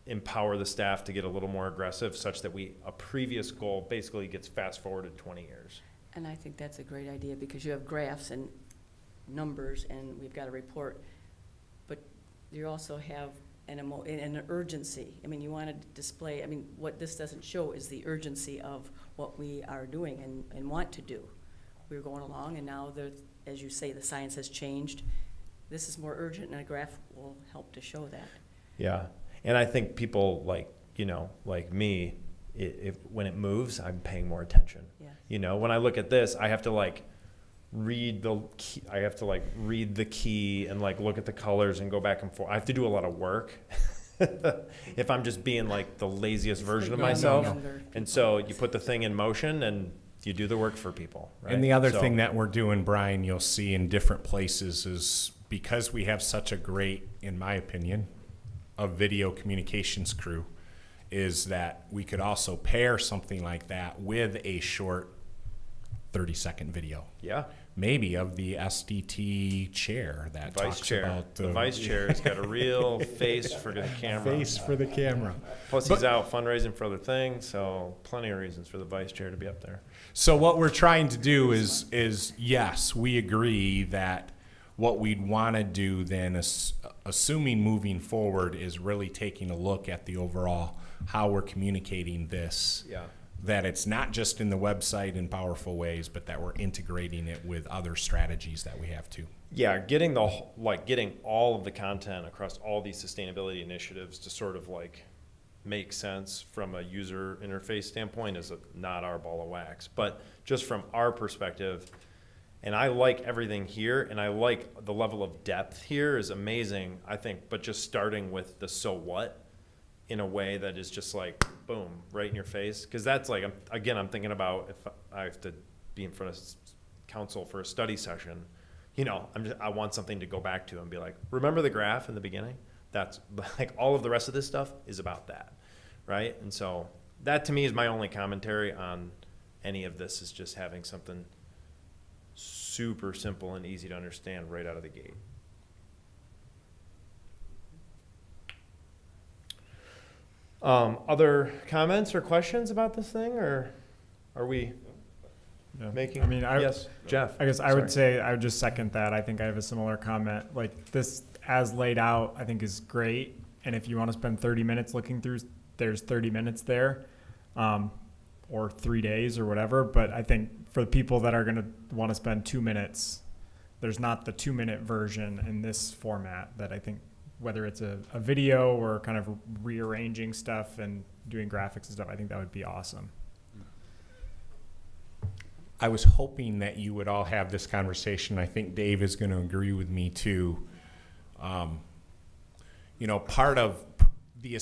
empower the staff to get a little more aggressive such that a previous goal basically gets fast forwarded 20 years. And I think that's a great idea because you have graphs and numbers and we've got a report. But you also have an urgency. I mean, you want to display, I mean, what this doesn't show is the urgency of what we are doing and want to do. We're going along and now, as you say, the science has changed. This is more urgent and a graph will help to show that. Yeah. And I think people like, you know, like me, when it moves, I'm paying more attention. Yeah. You know, when I look at this, I have to like read the key and like look at the colors and go back and forth. I have to do a lot of work if I'm just being like the laziest version of myself. And so you put the thing in motion and you do the work for people. Right? And the other thing that we're doing, Brian, you'll see in different places is because we have such a great, in my opinion, a video communications crew, is that we could also pair something like that with a short 30-second video. Yeah. Maybe of the SDT chair that Vice talks chair. about The vice chair has got a real face for the camera. face for the camera. Plus he's out fundraising for other things, so plenty of reasons for the vice chair to be up there. So what we're trying to do is yes, we agree that what we'd want to do then, assuming moving forward, is really taking a look at the overall how we're communicating this. Yeah. That it's not just in the website in powerful ways, but that we're integrating it with other strategies that we have too. Yeah, getting all of the content across all these sustainability initiatives to sort of like make sense from a user interface standpoint is not our ball of wax. But just from our perspective, and I like everything here, and I like the level of depth here is amazing, I think, but just starting with the so what in a way that is just like, boom, right in your face. Because that's like, I'm thinking about if I have to be in front of council for a study session, you know, I want something to go back to and be like, remember the graph in the beginning? That's like all of the rest of this stuff is about that, right? And so that to me is my only commentary on any of this, is just having something super simple and easy to understand right out of the gate. Other comments or questions about this thing, or are we making? I mean, yes, Jeff. I guess I would say I would just second that. I think I have a similar comment. Like, this as laid out, I think is great. And if you want to spend 30 minutes looking through, there's 30 minutes there, or 3 days or whatever. But I think for the people that are going to want to spend 2 minutes, there's not the 2-minute version in this format that I think, whether it's a video or kind of rearranging stuff and doing graphics and stuff, I think that would be awesome. I was hoping that you would all have this conversation. I think Dave is going to agree with me too. You know, part of the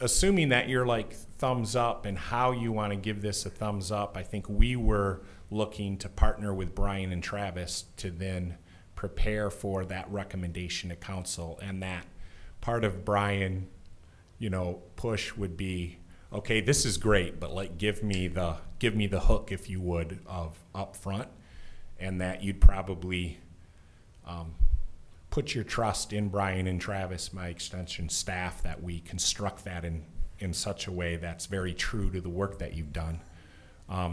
assuming that you're like thumbs up and how you want to give this a thumbs up, I think we were looking to partner with Brian and Travis to then prepare for that recommendation to council. And that part of Brian, you know, push would be, okay, this is great, but like give me the hook, if you would, of up front, and that you'd probably put your trust in Brian and Travis, my extension staff, that we construct that in such a way that's very true to the work that you've done.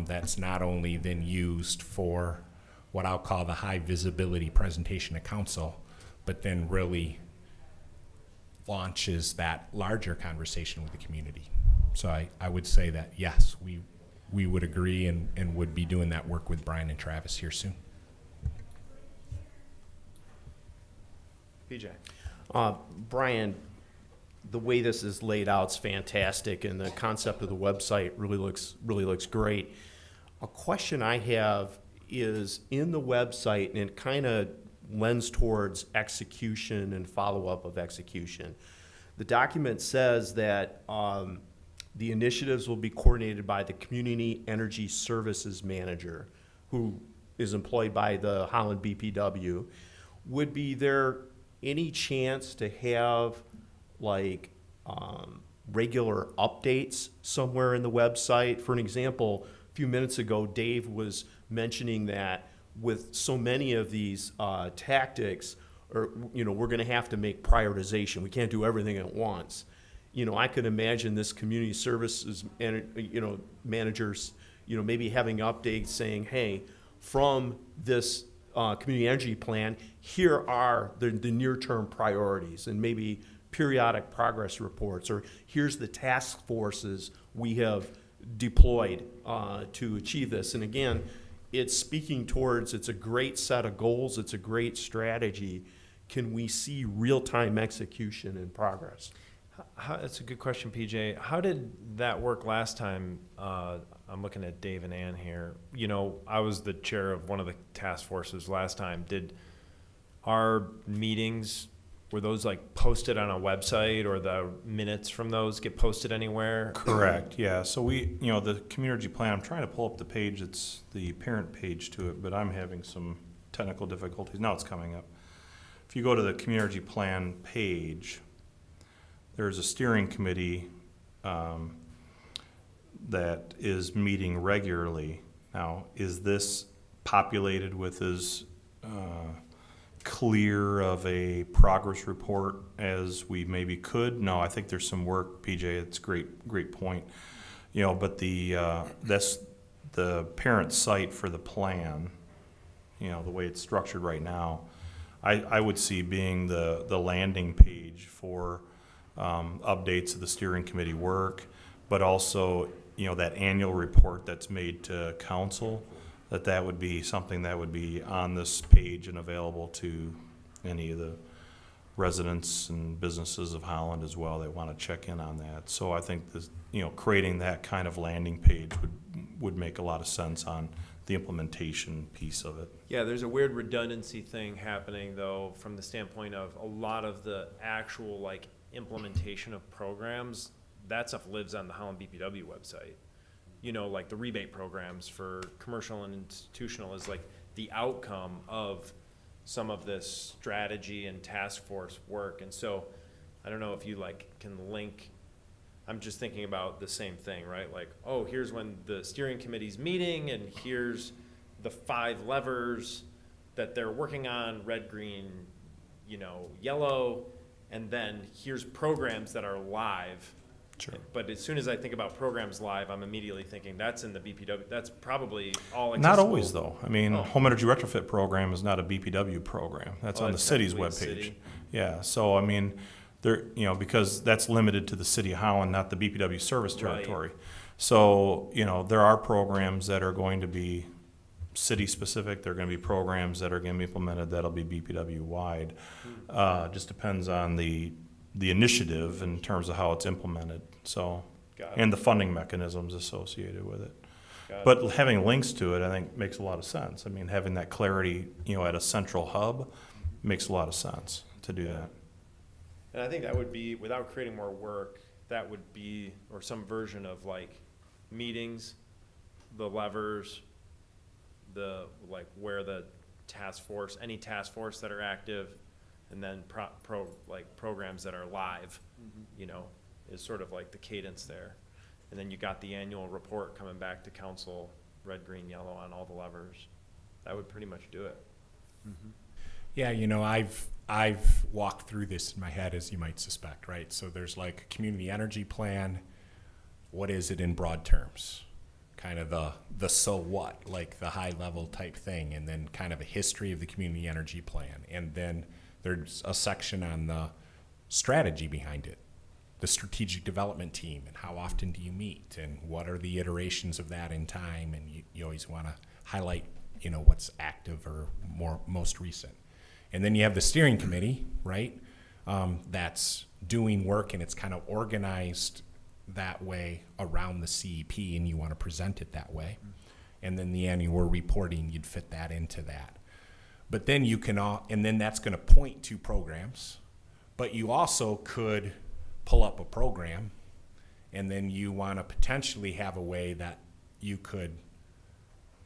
That's not only then used for what I'll call the high visibility presentation to council, but then really launches that larger conversation with the community. So I would say that, yes, we would agree and would be doing that work with Brian and Travis here soon. PJ. Brian, the way this is laid out is fantastic, and the concept of the website really looks great. A question I have is in the website, and it kind of lends towards execution and follow-up of execution. The document says that The initiatives will be coordinated by the Community Energy Services Manager, who is employed by the Holland BPW. Would be there any chance to have like regular updates somewhere in the website? For an example, a few minutes ago, Dave was mentioning that with so many of these tactics, or we're going to have to make prioritization. We can't do everything at once. I could imagine this community services managers, maybe having updates saying, hey, from this community energy plan, here are the near-term priorities, and maybe periodic progress reports, or here's the task forces we have deployed to achieve this. And again, it's speaking towards, it's a great set of goals, it's a great strategy. Can we see real-time execution and progress? That's a good question, PJ. How did that work last time? I'm looking at Dave and Ann here. I was the chair of one of the task forces last time. Did our meetings, were those like posted on a website, or the minutes from those get posted anywhere? Correct, yeah. So we, the community plan, I'm trying to pull up the page, it's the parent page to it, but I'm having some technical difficulties. Now it's coming up. If you go to the community plan page, there's a steering committee that is meeting regularly. Now, is this populated with as clear of a progress report as we maybe could? No, I think there's some work, PJ. It's great point. But that's the parent site for the plan. The way it's structured right now, I would see being the landing page for updates of the steering committee work, but also, that annual report that's made to council, that would be something that would be on this page and available to any of the residents and businesses of Holland as well that want to check in on that. So I think this, creating that kind of landing page would make a lot of sense on the implementation piece of it. Yeah, there's a weird redundancy thing happening, though, from the standpoint of a lot of the actual implementation of programs. That stuff lives on the Holland BPW website. Like the rebate programs for commercial and institutional is like the outcome of some of this strategy and task force work. And so I don't know if you can link. I'm just thinking about the same thing, right? Like, oh, here's when the steering committee's meeting, and here's the 5 levers that they're working on, red, green, yellow, and then here's programs that are live. Sure. But as soon as I think about programs live, I'm immediately thinking that's in the BPW. That's probably all accessible. Not always, though. I mean, home energy retrofit program is not a BPW program. That's on the city's webpage. City. Yeah. So I mean, there, because that's limited to the city of Holland, not the BPW service territory. Right. So there are programs that are going to be city specific. There are going to be programs that are going to be implemented that'll be BPW wide. Just depends on the initiative in terms of how it's implemented. So, and the funding mechanisms associated with it. But having links to it, I think, makes a lot of sense. I mean, having that clarity, at a central hub makes a lot of sense to do that. And I think that would be, without creating more work, that would be, or some version of meetings, the levers, where the task force, any task force that are active, and then programs that are live, is sort of like the cadence there. And then you got the annual report coming back to council, red, green, yellow on all the levers. That would pretty much do it. Mm-hmm. Yeah, I've walked through this in my head, as you might suspect, right? So there's a community energy plan. What is it in broad terms? Kind of the so what, the high level type thing, and then kind of a history of the community energy plan. And then there's a section on the strategy behind it, the strategic development team, and how often do you meet, and what are the iterations of that in time, and you always want to highlight, what's active or most recent. And then you have the steering committee, right, that's doing work, and it's kind of organized that way around the CEP, and you want to present it that way. And then the annual reporting, you'd fit that into that. But then and then that's going to point to programs, but you also could pull up a program and then you want to potentially have a way that you could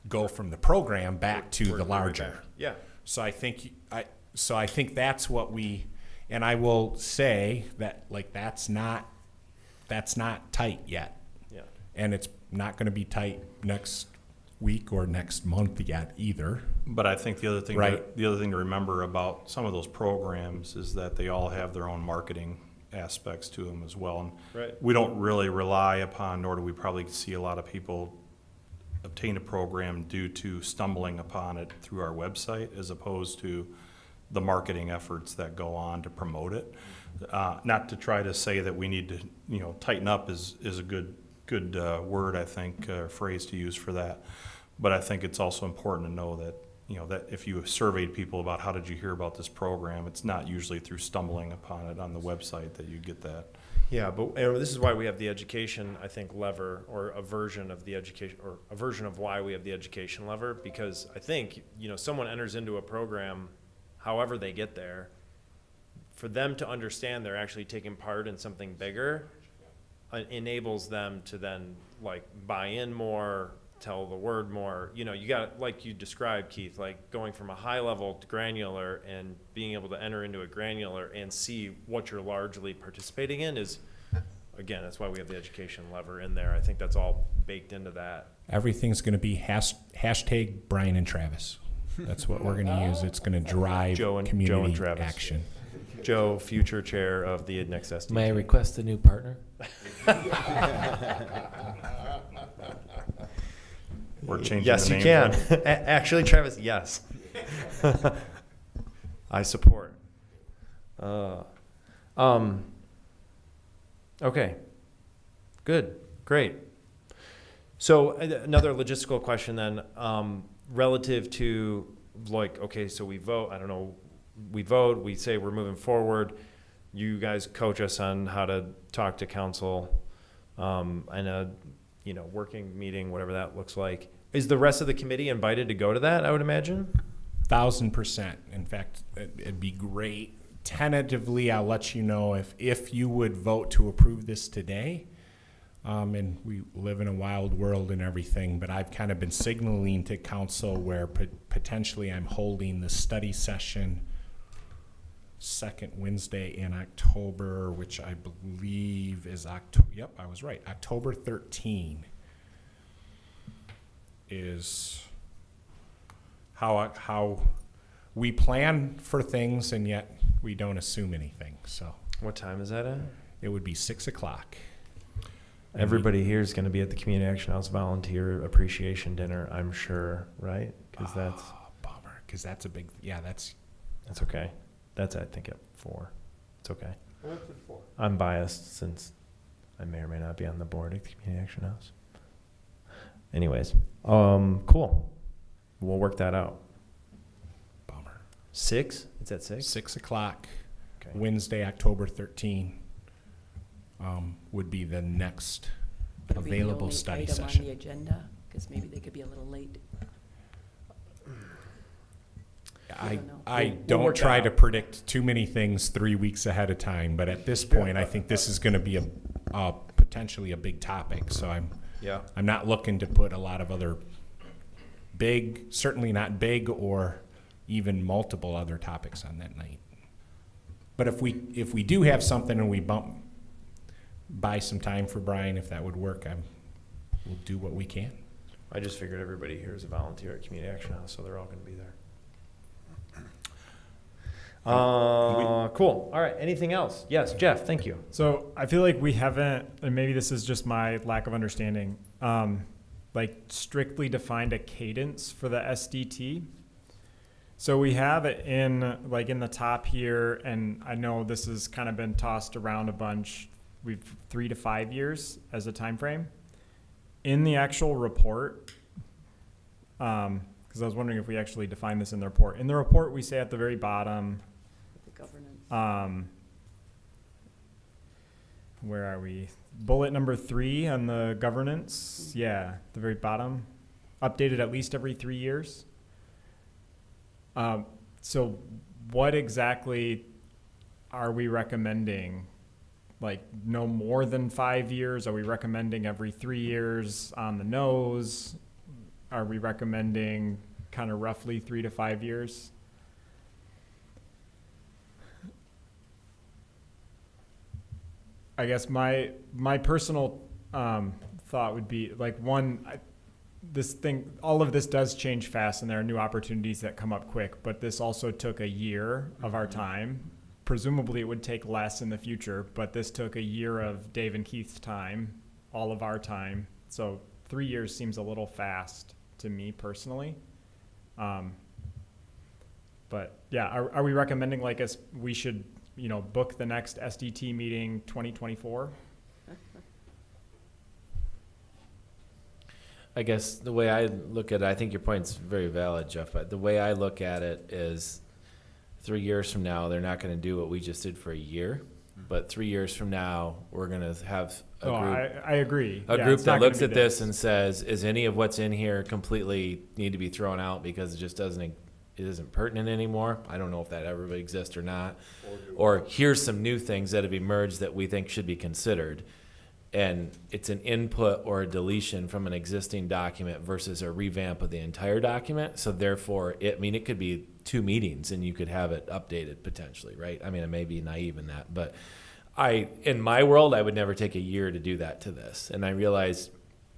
go from the program back to the larger. Yeah. So I think that's what we, and I will say that like that's not tight yet, Yeah. and it's not going to be tight next week or next month yet either. But I think the other thing, Right. the other thing to remember about some of those programs is that they all have their own marketing aspects to them as well. And Right. we don't really rely upon, nor do we probably see a lot of people obtain a program due to stumbling upon it through our website, as opposed to the marketing efforts that go on to promote it. Not to try to say that we need to, tighten up is a good word, I think, phrase to use for that. But I think it's also important to know that, that if you surveyed people about how did you hear about this program, it's not usually through stumbling upon it on the website that you get that. Yeah, but this is why we have the education, I think, lever, or a version of the education, or a version of why we have the education lever, because I think, someone enters into a program, however they get there, for them to understand they're actually taking part in something bigger, enables them to then like buy in more, tell the word more. You got, like you described, Keith, like going from a high level to granular, and being able to enter into a granular and see what you're largely participating in is, again, that's why we have the education lever in there. I think that's all baked into that. Everything's going to be hashtag Brian and Travis. That's what we're going to use. It's going to drive community Travis. action. Joe, future chair of the next SDT. May I request a new partner? We're changing Yes, the you name. can. Actually, Travis, yes. I support. Okay. Good. Great. So another logistical question then, relative to like, okay, so we vote, I don't know, we vote, we say we're moving forward. You guys coach us on how to talk to council, and a, working meeting, whatever that looks like. Is the rest of the committee invited to go to that, I would imagine? 1,000%. In fact, it'd be great. Tentatively, I'll let you know if you would vote to approve this today. And we live in a wild world and everything, but I've kind of been signaling to council where potentially I'm holding the study session second Wednesday in October, which I believe is October. Yep, I was right. October 13 is how we plan for things, and yet we don't assume anything. So What time is that at? it would be 6 o'clock. Everybody here is going to be at the Community Action House Volunteer Appreciation Dinner, I'm sure, right? Because that's Bummer, because that's a big, that's okay. That's, I think, at 4. It's okay. I'm biased since I may or may not be on the board at the Community Action House. Anyways, cool. We'll work that out. bummer. 6? It's at 6? 6 o'clock, Okay. Wednesday, October 13, would be the next That'll be the available only study item on the session. agenda, because maybe they could be a little late. I don't know. I We'll don't work try that to out. predict too many things 3 weeks ahead of time, but at this point, I think this is going to be a potentially a big topic. So Yeah. I'm not looking to put a lot of other big, certainly not big or even multiple other topics on that night. But if we do have something and we buy some time for Brian, if that would work, we'll do what we can. I just figured everybody here is a volunteer at Community Action House, so they're all going to be there. Cool. All right. Anything else? Yes, Jeff. Thank you. So I feel like we haven't, and maybe this is just my lack of understanding, like strictly defined a cadence for the SDT. So we have it in the top here, and I know this has kind of been tossed around a bunch. We've 3 to 5 years as a time frame. In the actual report, because I was wondering if we actually define this in the report. In the report, we say at the very bottom, The governance. where are we? Bullet number 3 on the governance. Yeah, the very bottom. Updated at least every 3 years. So what exactly are we recommending? like no more than 5 years? Are we recommending every 3 years on the nose? Are we recommending kind of roughly 3 to 5 years? I guess my personal thought would be like all of this does change fast, and there are new opportunities that come up quick, but this also took a year of our time. Presumably it would take less in the future, but this took a year of Dave and Keith's time, all of our time. So 3 years seems a little fast to me personally. But yeah, are we recommending like we should, book the next SDT meeting 2024? I guess the way I look at it, I think your point's very valid, Jeff, but the way I look at it is 3 years from now, they're not going to do what we just did for a year. But 3 years from now, we're going to have a group. I agree. A Yeah, group it's not that gonna looks be at this and says, is any of what's in here completely need to be thrown out because it just it isn't pertinent anymore? I don't know if that ever exists or not. Or here's some new things that have emerged that we think should be considered. And it's an input or a deletion from an existing document versus a revamp of the entire document. So therefore, it could be 2 meetings and you could have it updated potentially, right? I mean, I may be naive in that, but in my world, I would never take a year to do that to this. And I realize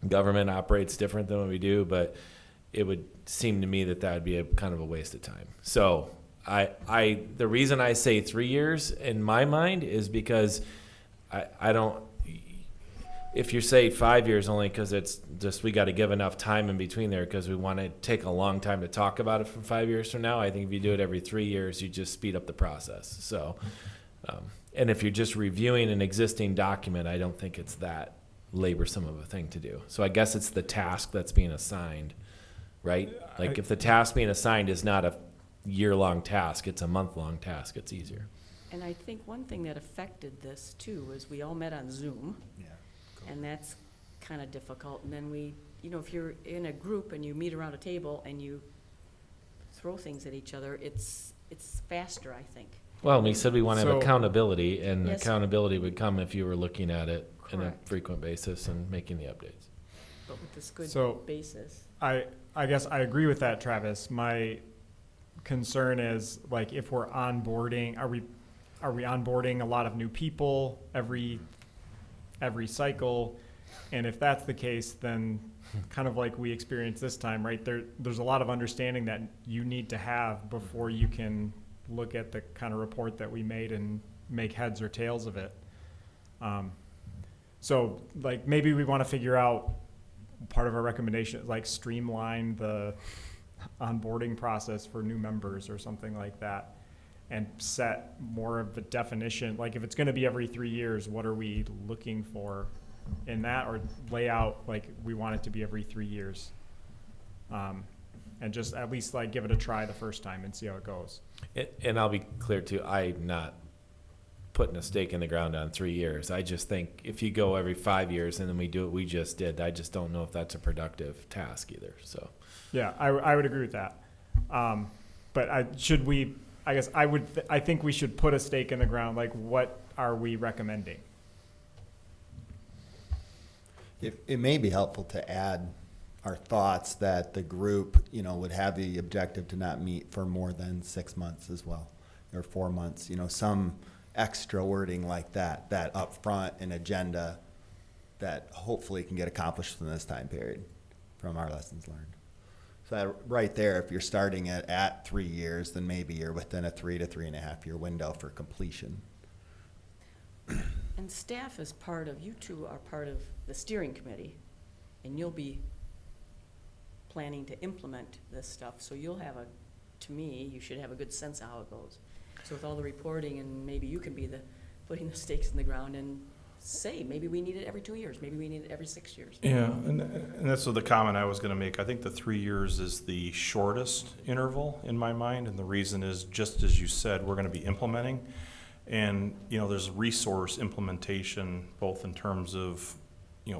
government operates different than what we do, but it would seem to me that would be a kind of a waste of time. So the reason I say 3 years in my mind is because I don't, if you say 5 years only because it's just we got to give enough time in between there because we want to take a long time to talk about it from 5 years from now. I think if you do it every 3 years, you just speed up the process. So, and if you're just reviewing an existing document, I don't think it's that laborsome of a thing to do. So I guess it's the task that's being assigned, right? Like if the task being assigned is not a year-long task, it's a month-long task, it's easier. And I think one thing that affected this too is we all met on Zoom. Yeah. And that's kind of difficult. And then if you're in a group and you meet around a table and you throw things at each other, it's faster, I think. Well, we said we want to have accountability, and Yes. accountability would come if you were looking at it on a Correct. frequent basis and making the updates. But with this good So- basis. I guess I agree with that, Travis. My concern is like if we're onboarding, are we onboarding a lot of new people every cycle? And if that's the case, then kind of like we experienced this time, right? There's a lot of understanding that you need to have before you can look at the kind of report that we made and make heads or tails of it. So like maybe we want to figure out part of our recommendation is like streamline the onboarding process for new members or something like that, and set more of the definition. Like if it's going to be every 3 years, what are we looking for in that, or lay out like we want it to be every 3 years, and just at least like give it a try the first time and see how it goes. And I'll be clear too, I'm not putting a stake in the ground on 3 years. I just think if you go every 5 years and then we do what we just did, I just don't know if that's a productive task either. So Yeah, I would agree with that. But I think we should put a stake in the ground. Like, what are we recommending? It may be helpful to add our thoughts that the group, would have the objective to not meet for more than 6 months as well, or 4 months, some extra wording like that upfront an agenda that hopefully can get accomplished in this time period from our lessons learned. So that right there, if you're starting at 3 years, then maybe you're within a 3 to 3.5 year window for completion. And staff is you two are part of the steering committee, and you'll be planning to implement this stuff. So you'll have to me, you should have a good sense of how it goes. So with all the reporting, and maybe you can be putting the stakes in the ground and say, maybe we need it every 2 years, maybe we need it every 6 years. Yeah, and that's the comment I was going to make. I think the 3 years is the shortest interval in my mind, and the reason is just as you said, we're going to be implementing, and there's resource implementation both in terms of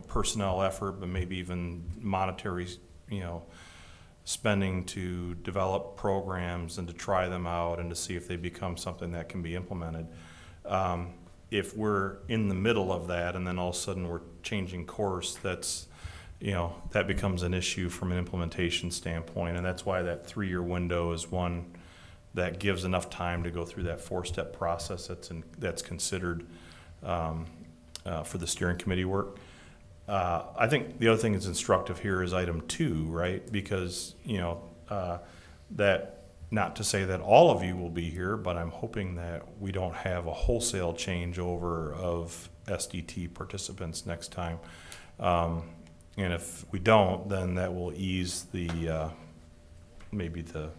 personnel effort, but maybe even monetary spending to develop programs and to try them out and to see if they become something that can be implemented. if we're in the middle of that and then all of a sudden we're changing course, that's, that becomes an issue from an implementation standpoint. And that's why that 3-year window is one that gives enough time to go through that 4-step process that's considered for the steering committee work. I think the other thing that's instructive here is item 2, right? Because, that, not to say that all of you will be here, but I'm hoping that we don't have a wholesale changeover of SDT participants next time. And if we don't, then that will ease the, maybe the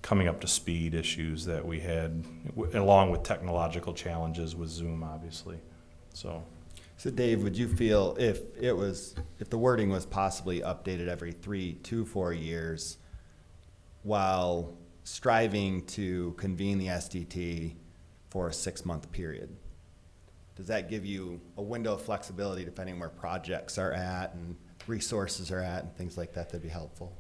coming up to speed issues that we had, along with technological challenges with Zoom, obviously. So Dave, would you feel if the wording was possibly updated every 3 to 4 years, while striving to convene the SDT for a 6-month period, does that give you a window of flexibility depending where projects are at and resources are at and things like that? That'd be helpful.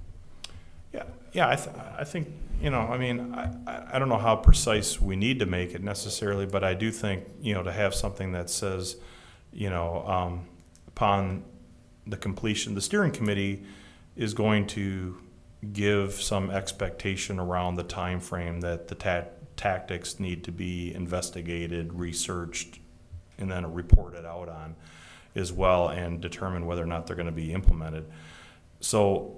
Yeah, I think, I don't know how precise we need to make it necessarily, but I do think, to have something that says, upon the completion, the steering committee is going to give some expectation around the time frame that the tactics need to be investigated, researched, and then reported out on as well, and determine whether or not they're going to be implemented. So,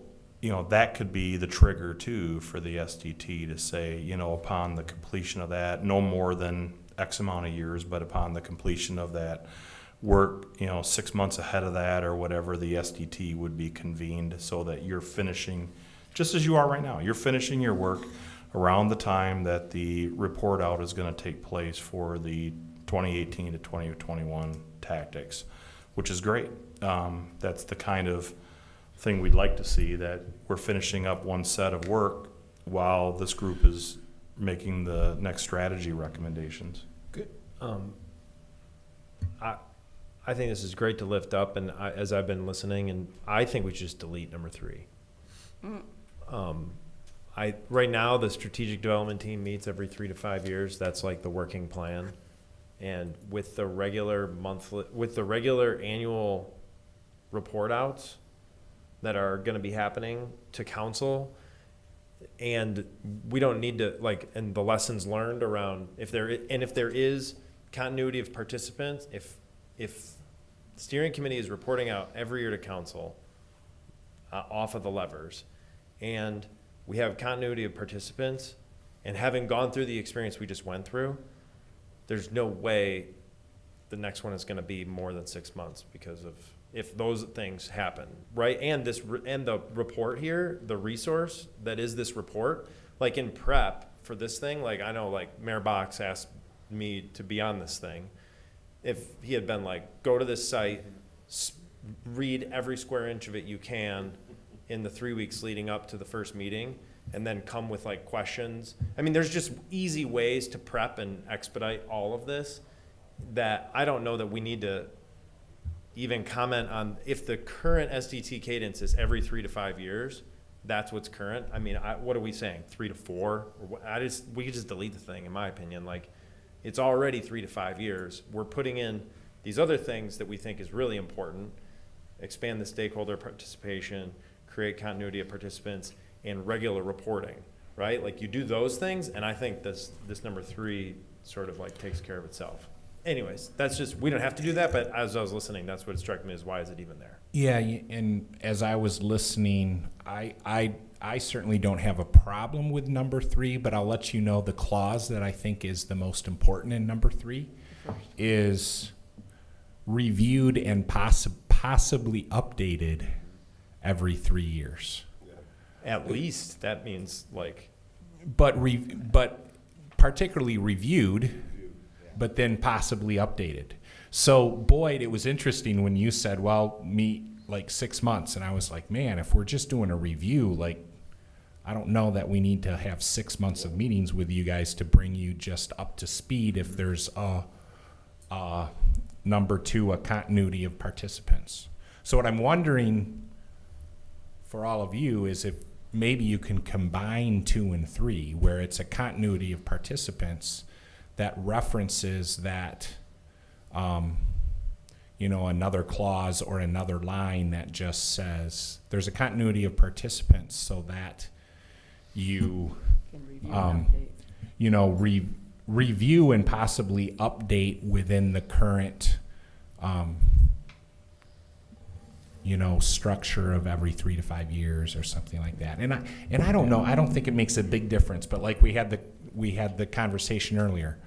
that could be the trigger too for the SDT to say, upon the completion of that, no more than X amount of years, but upon the completion of that work, 6 months ahead of that or whatever, the SDT would be convened so that you're finishing, just as you are right now, you're finishing your work around the time that the report out is going to take place for the 2018 to 2021 tactics, which is great. That's the kind of thing we'd like to see, that we're finishing up one set of work while this group is making the next strategy recommendations. Good. I think this is great to lift up, and as I've been listening, and I think we should just delete number 3. Right now the strategic development team meets every 3 to 5 years. That's like the working plan, and with the regular annual report outs that are going to be happening to council, and we don't need to and the lessons learned around if there is continuity of participants, if the steering committee is reporting out every year to council off of the levers, and we have continuity of participants, and having gone through the experience we just went through, there's no way the next one is going to be more than 6 months, because of if those things happen, right? And the report here, the resource that is this report, in prep for this thing, I know Mayor Box asked me to be on this thing. If he had been go to this site, read every square inch of it you can in the 3 weeks leading up to the first meeting, and then come with questions. There's just easy ways to prep and expedite all of this that I don't know that we need to even comment on. If the current SDT cadence is every 3 to 5 years, that's what's current. What are we saying? 3 to 4? We could just delete the thing, in my opinion. It's already 3 to 5 years. We're putting in these other things that we think is really important: expand the stakeholder participation, create continuity of participants, and regular reporting, right? You do those things, and I think this number 3 sort of takes care of itself. Anyways, that's just, we don't have to do that, but as I was listening, that's what struck me as, why is it even there? Yeah, and as I was listening, I certainly don't have a problem with number 3, but I'll let you know the clause that I think is the most important in number 3 is reviewed and possibly updated every 3 years. At least that means but particularly reviewed, but then possibly updated. So Boyd, it was interesting when you said, well, meet 6 months, and I was like, man, if we're just doing a review, I don't know that we need to have 6 months of meetings with you guys to bring you just up to speed if there's number 2, a continuity of participants. So what I'm wondering for all of you is if maybe you can combine 2 and 3, where it's a continuity of participants that references that another clause or another line that just says there's a continuity of participants so that you, Can review and update. review and possibly update within the current, structure of every 3 to 5 years or something like that. And I don't know. I don't think it makes a big difference. But like we had the conversation earlier,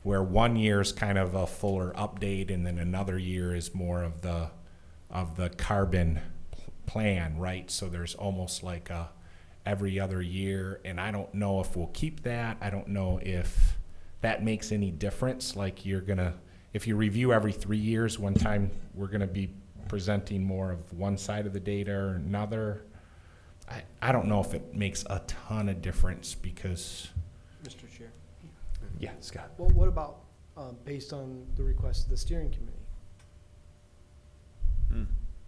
where 1 year is kind of a fuller update, and then another year is more of the carbon plan, right? So there's almost like a every other year, and I don't know if we'll keep that. I don't know if that makes any difference. Like if you review every 3 years, one time we're gonna be presenting more of one side of the data or another. I don't know if it makes a ton of difference because. Mr. Chair. Yeah, Scott. Well, what about, based on the request of the steering committee?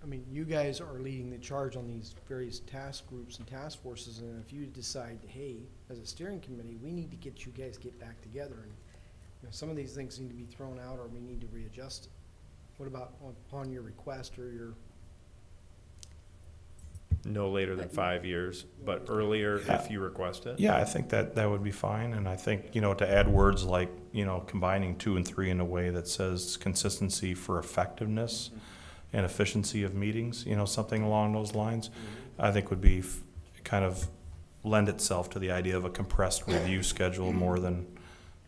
I mean, you guys are leading the charge on these various task groups and task forces, and if you decide, hey, as a steering committee, we need to get you guys get back together, and some of these things need to be thrown out or we need to readjust it. What about upon your request or your? No later than 5 years, but earlier if you request it? Yeah, I think that would be fine, and I think, to add words like, combining 2 and 3 in a way that says consistency for effectiveness and efficiency of meetings, something along those lines, I think would be kind of lend itself to the idea of a compressed review schedule more than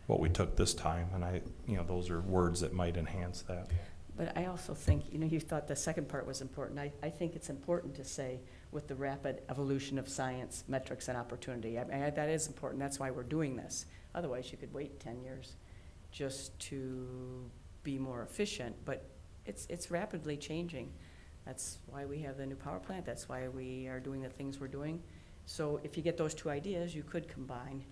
what we took this time, and those are words that might enhance that. But I also think, you thought the second part was important. I think it's important to say with the rapid evolution of science, metrics, and opportunity. I mean, that is important. That's why we're doing this. Otherwise, you could wait 10 years just to be more efficient. But it's rapidly changing. That's why we have the new power plant. That's why we are doing the things we're doing. So if you get those two ideas, you could combine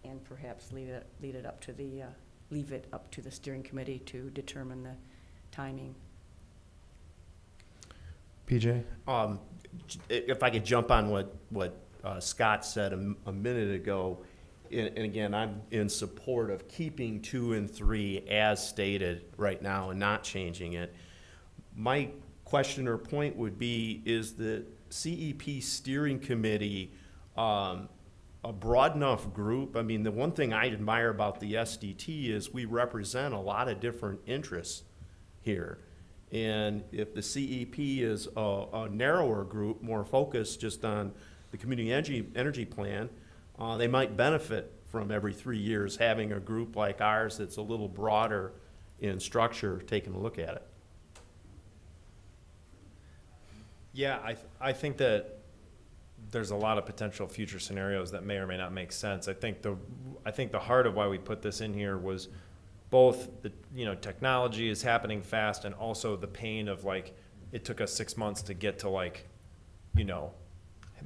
and perhaps leave it up to the steering committee to determine the timing. PJ? If I could jump on what Scott said a minute ago, and again, I'm in support of keeping 2 and 3 as stated right now and not changing it. My question or point would be, is the CEP steering committee a broad enough group? I mean, the one thing I admire about the SDT is we represent a lot of different interests here. And if the CEP is a narrower group, more focused just on the community energy plan, they might benefit from every 3 years having a group like ours that's a little broader in structure taking a look at it. Yeah, I think that there's a lot of potential future scenarios that may or may not make sense. I think the heart of why we put this in here was both the technology is happening fast, and also the pain of it took us 6 months to get to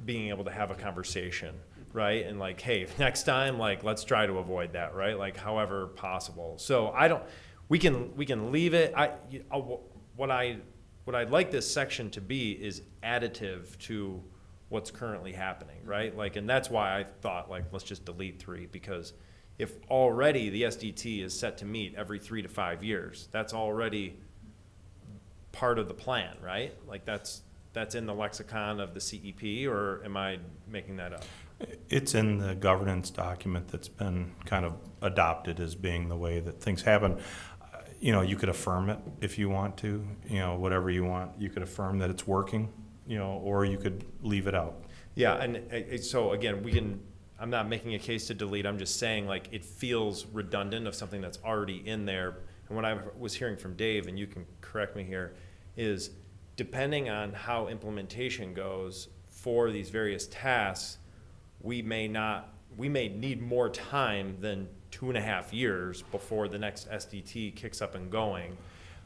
being able to have a conversation, right? And hey, next time, let's try to avoid that, right? However possible. So we can leave it. What I'd like this section to be is additive to what's currently happening, right? And that's why I thought let's just delete 3, because if already the SDT is set to meet every 3 to 5 years, that's already part of the plan, right? That's in the lexicon of the CEP, or am I making that up? It's in the governance document that's been kind of adopted as being the way that things happen. You could affirm it if you want to, whatever you want. You could affirm that it's working, or you could leave it out. Yeah, and so again, I'm not making a case to delete. I'm just saying it feels redundant of something that's already in there. And what I was hearing from Dave, and you can correct me here, is depending on how implementation goes for these various tasks, we may need more time than 2.5 years before the next SDT kicks up and going.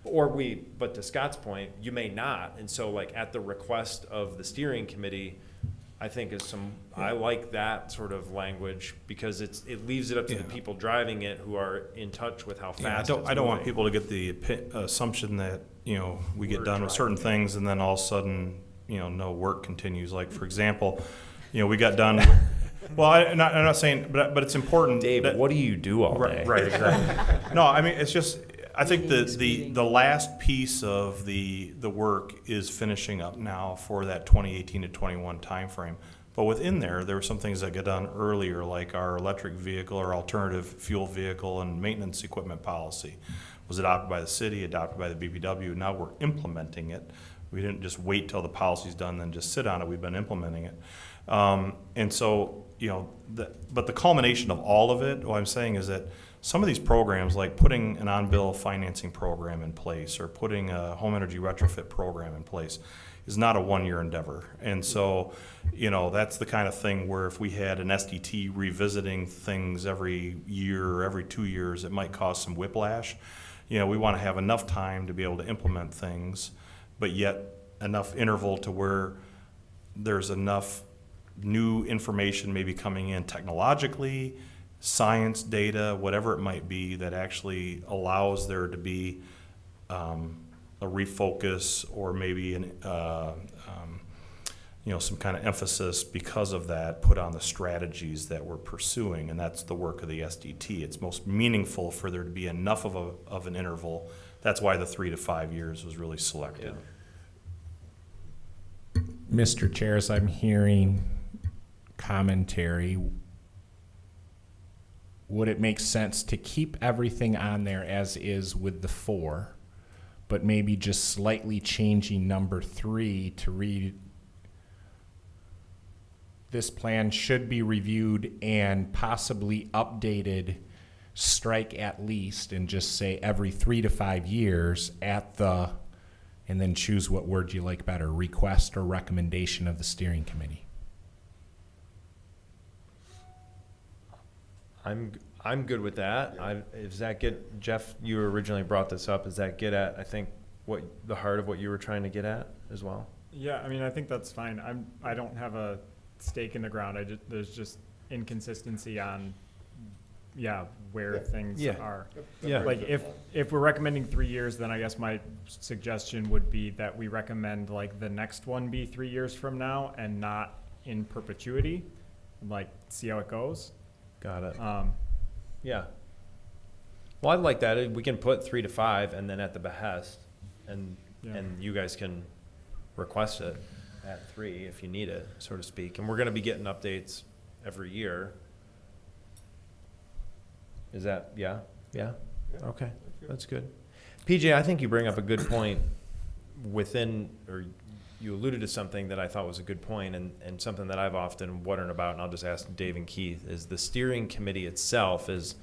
But to Scott's point, you may not. And so at the request of the steering committee, I think I like that sort of language, because it leaves it up to the people driving it who are in touch with how fast I don't want people to get the assumption that we get done with certain things and then all of a sudden no work continues. For example, we got done. Well, I'm not saying, but it's important. Dave, what do you do all day? Right, exactly. No, I mean, it's just, I think meetings, the meeting. last piece of the work is finishing up now for that 2018 to 21 timeframe. But within there were some things that got done earlier, like our electric vehicle or alternative fuel vehicle and maintenance equipment policy was adopted by the city, adopted by the BPW. Now we're implementing it. We didn't just wait till the policy's done, then just sit on it. We've been implementing it. And so, you know, but the culmination of all of it, what I'm saying is that some of these programs, like putting an on-bill financing program in place or putting a home energy retrofit program in place, is not a one-year endeavor. And so, you know, that's the kind of thing where if we had an SDT revisiting things every year or every 2 years, it might cause some whiplash. You know, we want to have enough time to be able to implement things, but yet enough interval to where there's enough new information maybe coming in technologically, science data, whatever it might be, that actually allows there to be a refocus or maybe an you know, some kind of emphasis because of that put on the strategies that we're pursuing, and that's the work of the SDT. It's most meaningful for there to be enough of an interval. That's why the 3 to 5 years was really selected. Mr. Chair, as I'm hearing commentary, would it make sense to keep everything on there as is with the 4, but maybe just slightly changing number 3 to read, this plan should be reviewed and possibly updated, strike at least, and just say every 3 to 5 years at the, and then choose what word you like better, request or recommendation of the steering committee? I'm good with that. Does that get, Jeff, you originally brought this up, does that get at, I think, what the heart of what you were trying to get at as well? Yeah, I mean, I think that's fine. I don't have a stake in the ground. There's just inconsistency on, where things are. Yeah. Like if we're recommending 3 years, then I guess my suggestion would be that we recommend like the next one be 3 years from now and not in perpetuity, like see how it goes. Got it. Yeah. Well, I like that. We can put 3 to 5 and then at the behest, and you guys can request it at 3 if you need it, so to speak. And we're going to be getting updates every year. Is that, yeah? Okay, that's good. PJ, I think you bring up a good point within, or you alluded to something that I thought was a good point, and something that I've often wondered about, and I'll just ask Dave and Keith, is the steering committee itself is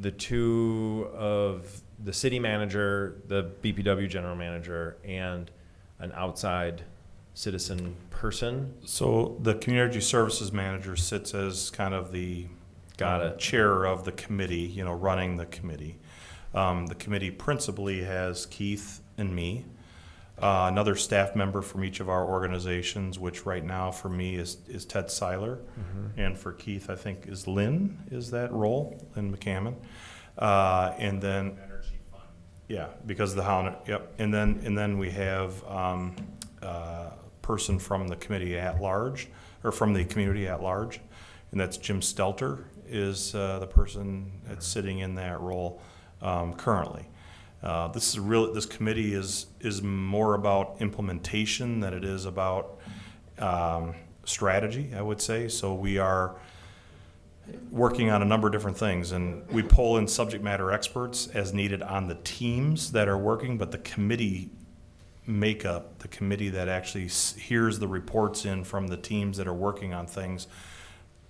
the two of the city manager, the BPW general manager, and an outside citizen person. So the community services manager sits as kind of the chair of the committee, you know, running the committee. The committee principally has Keith and me, another staff member from each of our organizations, which right now for me is Ted Seiler, and for Keith I think is Lynn, is that role, Lynn McCammon, and then Energy Fund. Yeah, because of the Holland. Yep, and then we have a person from the committee at large, or from the community at large, and that's Jim Stelter is the person that's sitting in that role currently. This committee is more about implementation than it is about strategy, I would say. So we are working on a number of different things, and we pull in subject matter experts as needed on the teams that are working, but the committee makeup, the committee that actually hears the reports in from the teams that are working on things,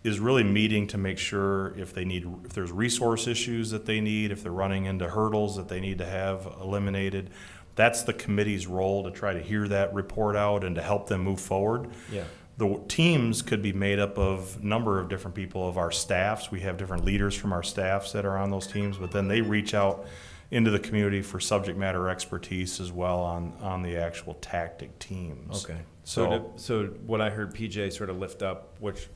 is really meeting to make sure if there's resource issues that they need, if they're running into hurdles that they need to have eliminated. That's the committee's role, to try to hear that report out and to help them move forward. Yeah. The teams could be made up of a number of different people of our staffs. We have different leaders from our staffs that are on those teams, but then they reach out into the community for subject matter expertise as well on the actual tactic teams. Okay. So what I heard PJ sort of lift up, which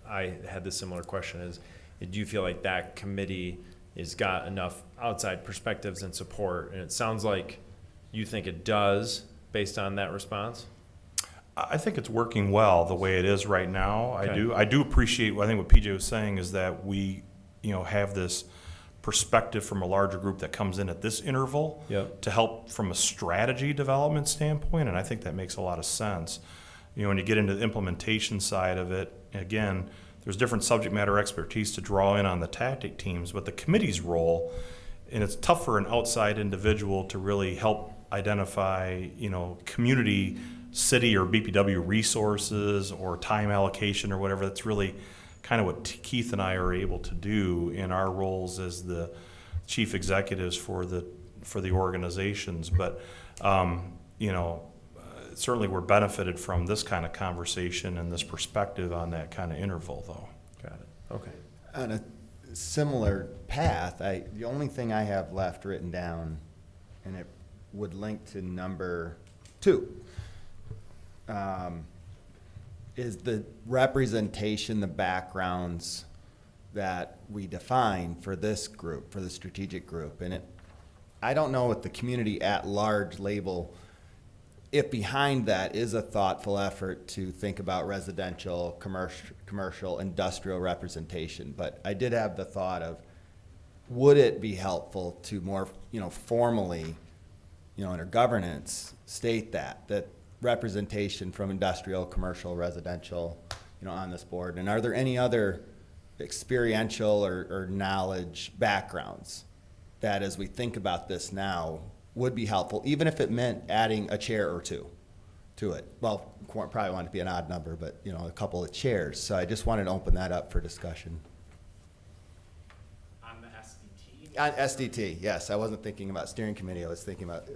I had this similar question, is do you feel like that committee has got enough outside perspectives and support? And it sounds like you think it does based on that response. I think it's working well the way it is right now. Okay. I do appreciate, I think what PJ was saying is that we, have this perspective from a larger group that comes in at this interval Yep. to help from a strategy development standpoint, and I think that makes a lot of sense. You know, when you get into the implementation side of it, again, there's different subject matter expertise to draw in on the tactic teams, but the committee's role, and it's tough for an outside individual to really help identify, you know, community, city or BPW resources or time allocation or whatever. That's really kind of what Keith and I are able to do in our roles as the chief executives for the organizations. But you know, certainly we're benefited from this kind of conversation and this perspective on that kind of interval, though. Got it. Okay. On a similar path, the only thing I have left written down, and it would link to number 2, is the representation, the backgrounds that we define for this group, for the strategic group. And I don't know what the community at large label, if behind that is a thoughtful effort to think about residential, commercial, industrial representation. But I did have the thought of, would it be helpful to more, you know, formally, you know, under governance, state that representation from industrial, commercial, residential, you know, on this board? And are there any other experiential or knowledge backgrounds that, as we think about this now, would be helpful, even if it meant adding a chair or 2 to it? Well, probably want it to be an odd number, but, you know, a couple of chairs. So I just wanted to open that up for discussion. On the SDT? On SDT, yes. I wasn't thinking about steering committee. I was thinking about,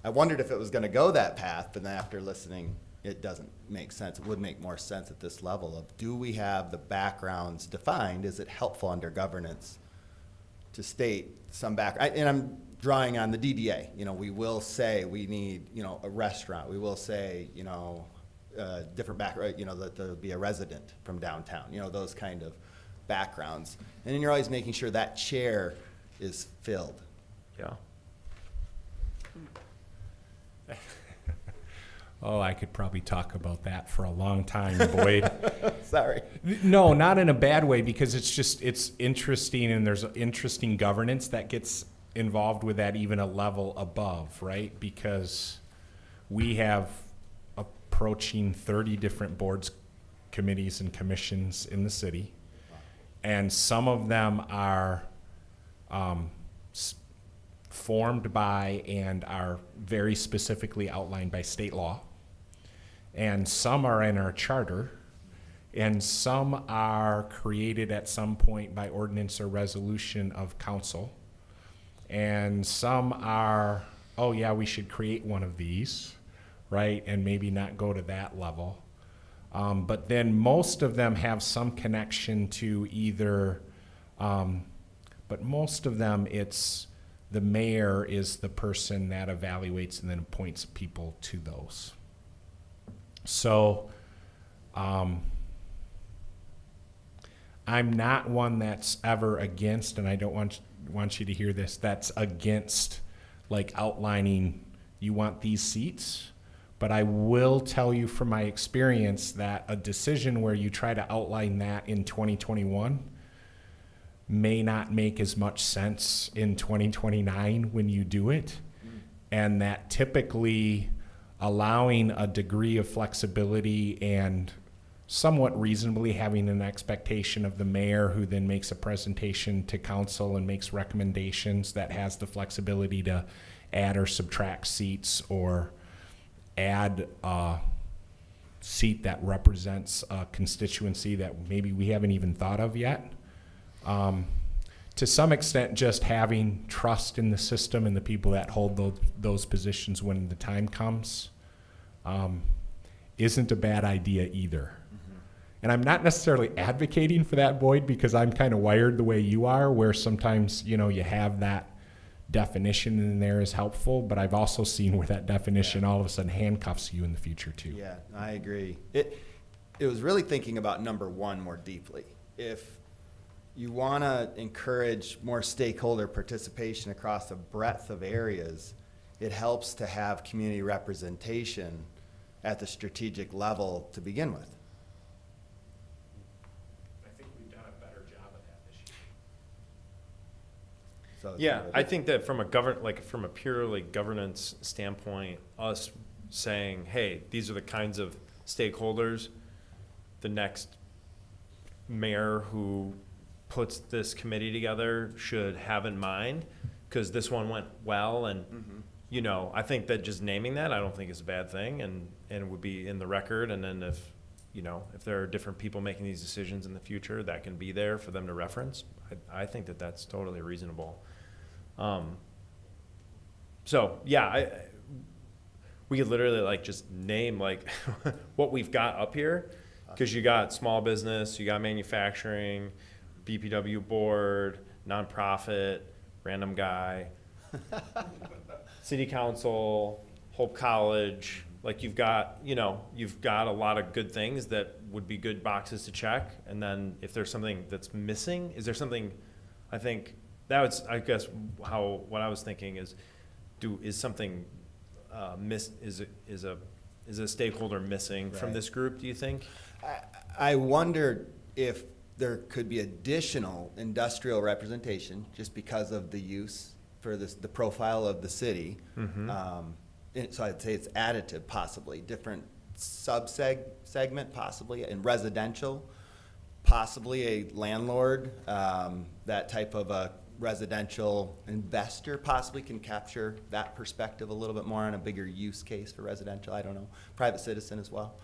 I wondered if it was going to go that path, but then after listening, it doesn't make sense. It would make more sense at this level of, do we have the backgrounds defined? Is it helpful under governance to state some background? And I'm drawing on the DDA. You know, we will say we need, you know, a restaurant. We will say, you know, different background, you know, that there'll be a resident from downtown, you know, those kind of backgrounds. And then you're always making sure that chair is filled. Yeah. Oh, I could probably talk about that for a long time, Boyd. Sorry. No, not in a bad way, because it's interesting, and there's interesting governance that gets involved with that, even a level above, right? Because we have approaching 30 different boards, committees, and commissions in the city, and some of them are formed by and are very specifically outlined by state law, and some are in our charter, and some are created at some point by ordinance or resolution of council, and some are, oh yeah, we should create one of these, right, and maybe not go to that level. But then most of them have some connection to either, but most of them, it's the mayor is the person that evaluates and then appoints people to those. So I'm not one that's ever against, and I don't want you to hear this, that's against like outlining you want these seats. But I will tell you from my experience that a decision where you try to outline that in 2021 may not make as much sense in 2029 when you do it. And that typically allowing a degree of flexibility and somewhat reasonably having an expectation of the mayor, who then makes a presentation to council and makes recommendations, that has the flexibility to add or subtract seats or add a seat that represents a constituency that maybe we haven't even thought of yet. To some extent, just having trust in the system and the people that hold those positions when the time comes isn't a bad idea either. And I'm not necessarily advocating for that, Boyd, because I'm kind of wired the way you are, where sometimes, you know, you have that definition in there is helpful, but I've also seen where that definition all of a sudden handcuffs you in the future too. Yeah, I agree. It was really thinking about number 1 more deeply. If you want to encourage more stakeholder participation across a breadth of areas, it helps to have community representation at the strategic level to begin with. I think we've done a better job of that this year. So Yeah, I think that from a purely governance standpoint, us saying, hey, these are the kinds of stakeholders the next mayor who puts this committee together should have in mind, because this one went well, and you know, I think that just naming that, I don't think is a bad thing, and it would be in the record, and then if, you know, if there are different people making these decisions in the future, that can be there for them to reference. I think that that's totally reasonable. So yeah, we could literally like just name like what we've got up here, because you got small business, you got manufacturing, BPW board, nonprofit, random guy, city council, Hope College. Like you've got, you know, you've got a lot of good things that would be good boxes to check. And then if there's something that's missing, is there something, I think that was, I guess, what I was thinking is, is something is a stakeholder missing from this group, do you think? I wonder if there could be additional industrial representation just because of the use for the profile of the city. So I'd say it's additive, possibly different segment, possibly in residential, possibly a landlord, that type of a residential investor possibly can capture that perspective a little bit more on a bigger use case for residential. I don't know, private citizen as well.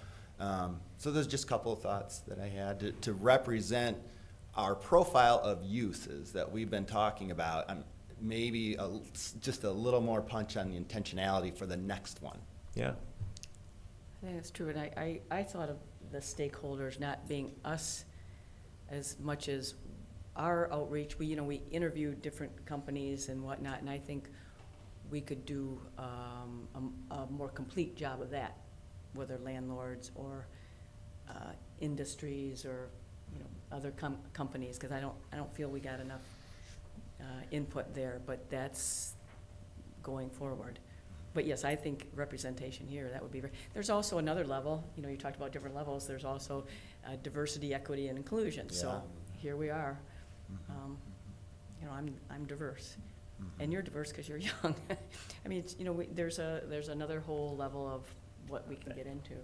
So there's just a couple of thoughts that I had to represent our profile of uses that we've been talking about. Maybe just a little more punch on the intentionality for the next one. Yeah. I think that's true, and I thought of the stakeholders not being us as much as our outreach. We interview different companies and whatnot, and I think we could do a more complete job of that, whether landlords or industries or other companies, because I don't feel we got enough input there, but that's going forward. But yes, I think representation here, that would be there's also another level, you talked about different levels, there's also diversity, equity, and inclusion. Yeah. So here we are. I'm diverse, and you're diverse because you're young. I mean, there's another whole level of what we can get into.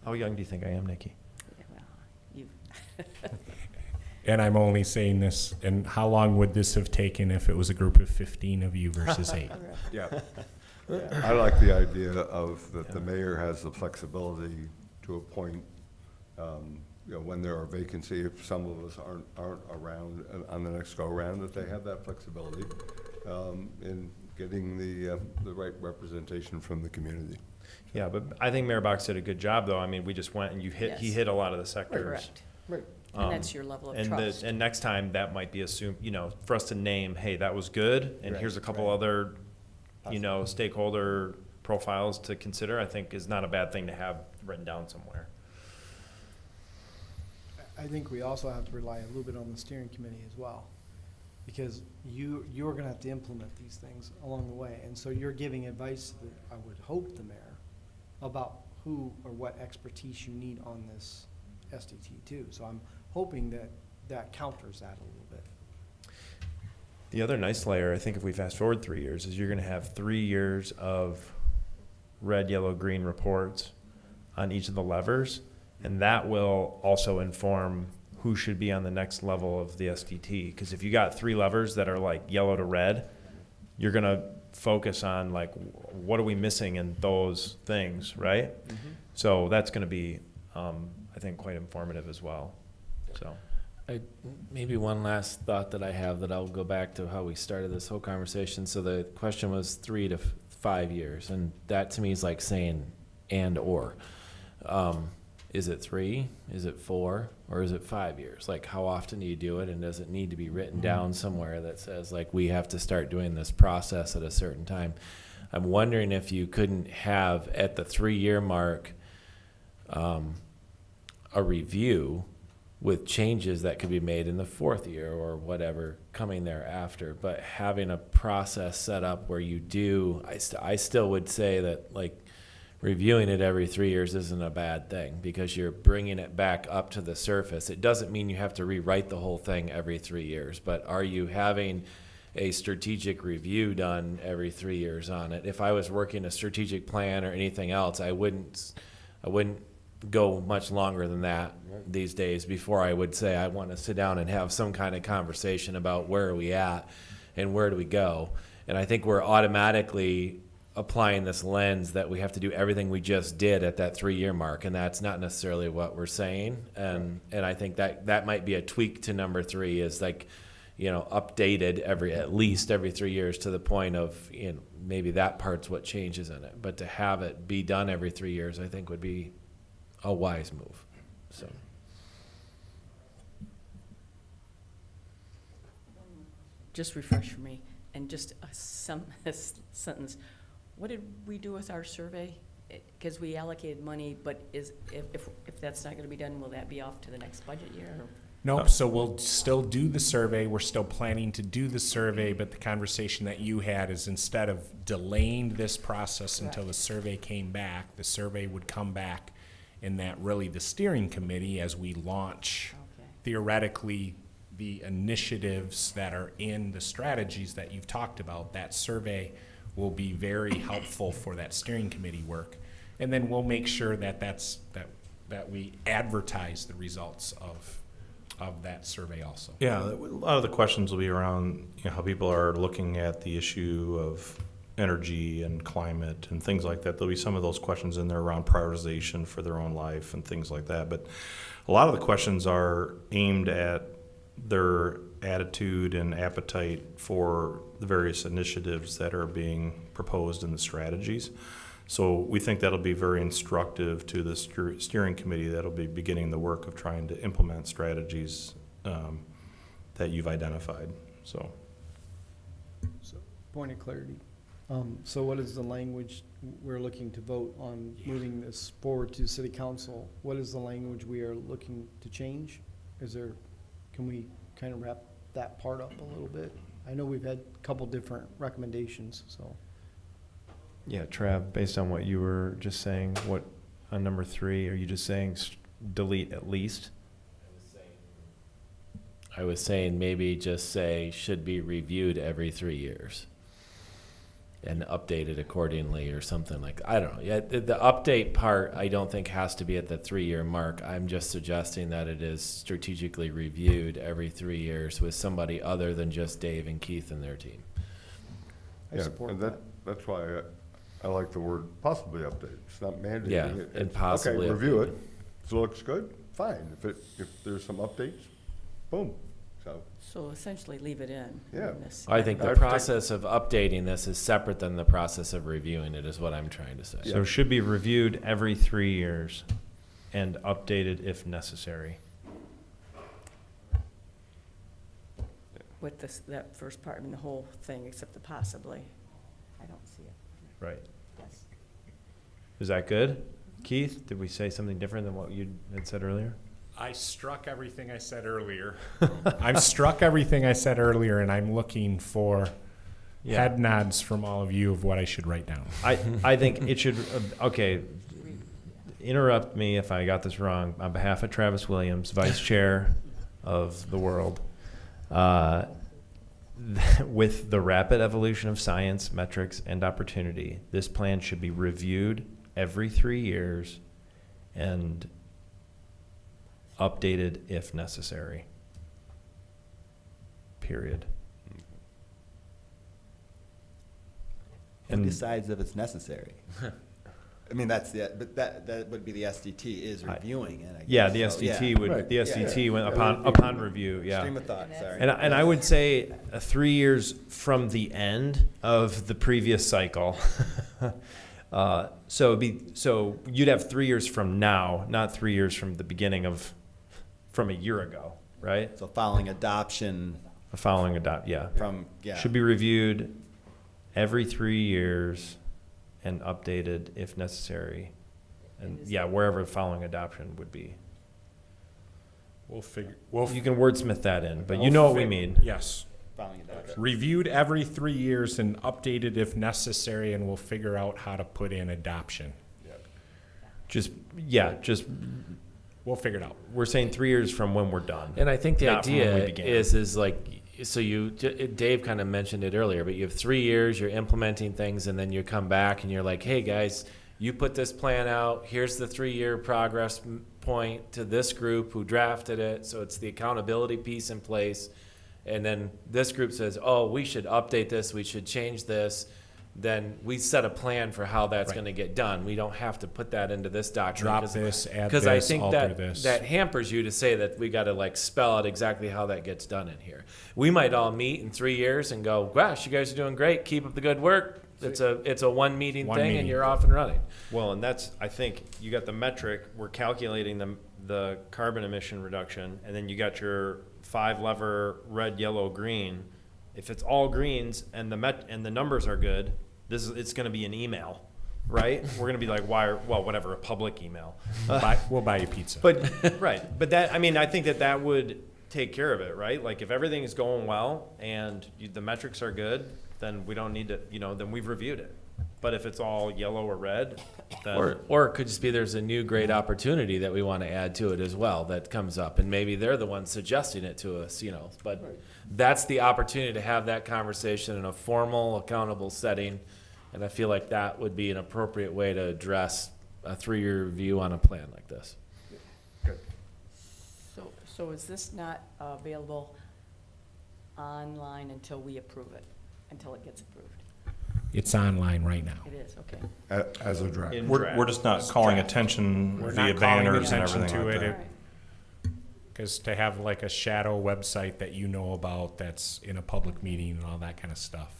How young do you think I am, Nikki? Yeah, well, you. And I'm only saying this, and how long would this have taken if it was a group of 15 of you versus 8? Yeah. I like the idea of that the mayor has the flexibility to appoint, when there are vacancies, if some of us aren't around on the next go-around, that they have that flexibility in getting the right representation from the community. Yeah, but I think Mayor Box did a good job, though. I mean, we just went and he hit a lot of the sectors. Correct. Right. And that's your level of trust. And next time that might be assumed, for us to name, hey, that was good, and here's a couple other, stakeholder profiles to consider, I think is not a bad thing to have written down somewhere. I think we also have to rely a little bit on the steering committee as well, because you're going to have to implement these things along the way, and so you're giving advice to I would hope the mayor about who or what expertise you need on this SDT too. So I'm hoping that counters that a little bit. The other nice layer, I think, if we fast forward 3 years, is you're going to have 3 years of red, yellow, green reports on each of the levers, and that will also inform who should be on the next level of the SDT. Because if you got 3 levers that are like yellow to red, you're going to focus on like what are we missing in those things, right? So that's going to be, I think, quite informative as well. So. Maybe one last thought that I have that I'll go back to how we started this whole conversation. So the question was 3 to 5 years, and that to me is like saying and or. Is it 3? Is it 4? Or is it 5 years? Like, how often do you do it, and does it need to be written down somewhere that says, like, we have to start doing this process at a certain time? I'm wondering if you couldn't have at the 3-year mark a review with changes that could be made in the 4th year or whatever coming thereafter, but having a process set up where you do, I still would say that like reviewing it every 3 years isn't a bad thing because you're bringing it back up to the surface. It doesn't mean you have to rewrite the whole thing every 3 years, but are you having a strategic review done every 3 years on it. If I was working a strategic plan or anything else, I wouldn't go much longer than that these days before I would say I want to sit down and have some kind of conversation about where are we at and where do we go. And I think we're automatically applying this lens that we have to do everything we just did at that 3-year mark, and that's not necessarily what we're saying. And I think that might be a tweak to number 3, is like, updated at least every 3 years, to the point of, maybe that part's what changes in it. But to have it be done every 3 years, I think would be a wise move. So. Just refresh for me, and just a sentence. What did we do with our survey? Because we allocated money, but if that's not going to be done, will that be off to the next budget year? Or? Nope, so we'll still do the survey. We're still planning to do the survey, but the conversation that you had is, instead of delaying this process until the survey came back, the survey would come back, and that really the steering committee, as we launch theoretically the initiatives that are in the strategies that you've talked about, that survey will be very helpful for that steering committee work. And then we'll make sure that we advertise the results of that survey also. Yeah, a lot of the questions will be around how people are looking at the issue of energy and climate and things like that. There'll be some of those questions in there around prioritization for their own life and things like that. But a lot of the questions are aimed at their attitude and appetite for the various initiatives that are being proposed in the strategies. So we think that'll be very instructive to the steering committee that'll be beginning the work of trying to implement strategies that you've identified. So Point of clarity. So what is the language we're looking to vote on moving this forward to city council? What is the language we are looking to change? Can we kind of wrap that part up a little bit? I know we've had a couple different recommendations, so. Yeah, Trav, based on what you were just saying, what, on number 3, are you just saying delete at least? I was saying maybe just say should be reviewed every 3 years and updated accordingly or something like that. I don't know. Yeah, the update part I don't think has to be at the 3-year mark. I'm just suggesting that it is strategically reviewed every 3 years with somebody other than just Dave and Keith and their team. I support and that's why I like the word possibly update. It's not mandating. Yeah, and possibly okay, review updated. it. If it looks good, fine. If there's some updates, boom. So essentially leave it in. Yeah. I think the process of updating this is separate than the process of reviewing it, is what I'm trying to say. So it should be reviewed every 3 years and updated if necessary. With that first part, I mean the whole thing except the possibly. I don't see it. Right. Yes. Is that good? Keith, did we say something different than what you had said earlier? I struck everything I said earlier. I've struck everything I said earlier, and I'm looking for head nods from all of you of what I should write down. I think it should, okay, interrupt me if I got this wrong. On behalf of Travis Williams, Vice Chair of the world, with the rapid evolution of science, metrics, and opportunity, this plan should be reviewed every 3 years and updated if necessary. Period. And decides if it's necessary. I mean, that's but that would be the SDT is reviewing it. I guess. Yeah, the SDT would. Right. The SDT when upon review. Yeah. Stream of thought. Sorry. And I would say 3 years from the end of the previous cycle. So you'd have 3 years from now, not 3 years from the beginning from a year ago, right? So following adoption. Yeah. Should be reviewed every 3 years and updated if necessary. And wherever following adoption would be. You can wordsmith that in, but you know what we mean. Yes. Following adoption. Reviewed every 3 years and updated if necessary, and we'll figure out how to put in adoption. We'll figure it out. We're saying 3 years from when we're done. And I think the Not from when we idea began. is like so Dave kind of mentioned it earlier, but you have 3 years, you're implementing things, and then you come back and you're like, hey guys, you put this plan out, here's the 3-year progress point to this group who drafted it, so it's the accountability piece in place. And then this group says, oh, we should update this, we should change this. Then we set a plan for how that's Right. going to get done. We don't have to put that into this document. Drop this, add Because I this, think alter that this. that hampers you to say that we got to like spell out exactly how that gets done in here. We might all meet in 3 years and go, gosh, you guys are doing great. Keep up the good work. It's a one meeting One thing meeting. and you're off and running. Well, and that's, I think, you got the metric, we're calculating the carbon emission reduction, and then you got your 5-lever red, yellow, green. If it's all greens and the numbers are good, it's gonna be an email, right? We're gonna be like, whatever, a public email. We'll buy you pizza. But, right, but that, I mean, I think that would take care of it, right? Like, if everything is going well and the metrics are good, then we don't need to, then we've reviewed it. But if it's all yellow or red, then. Or it could just be there's a new great opportunity that we want to add to it as well that comes up. And maybe they're the ones suggesting it to us, But that's the opportunity to have that conversation in a formal, accountable setting. And I feel like that would be an appropriate way to address a 3-year review on a plan like this. So is this not available online until we approve it, until it gets approved? It's online right now. It is, okay. As a draft. We're just not calling attention We're via not calling banners and attention everything to like it. that. All right. Because to have like a shadow website that you know about that's in a public meeting and all that kind of stuff,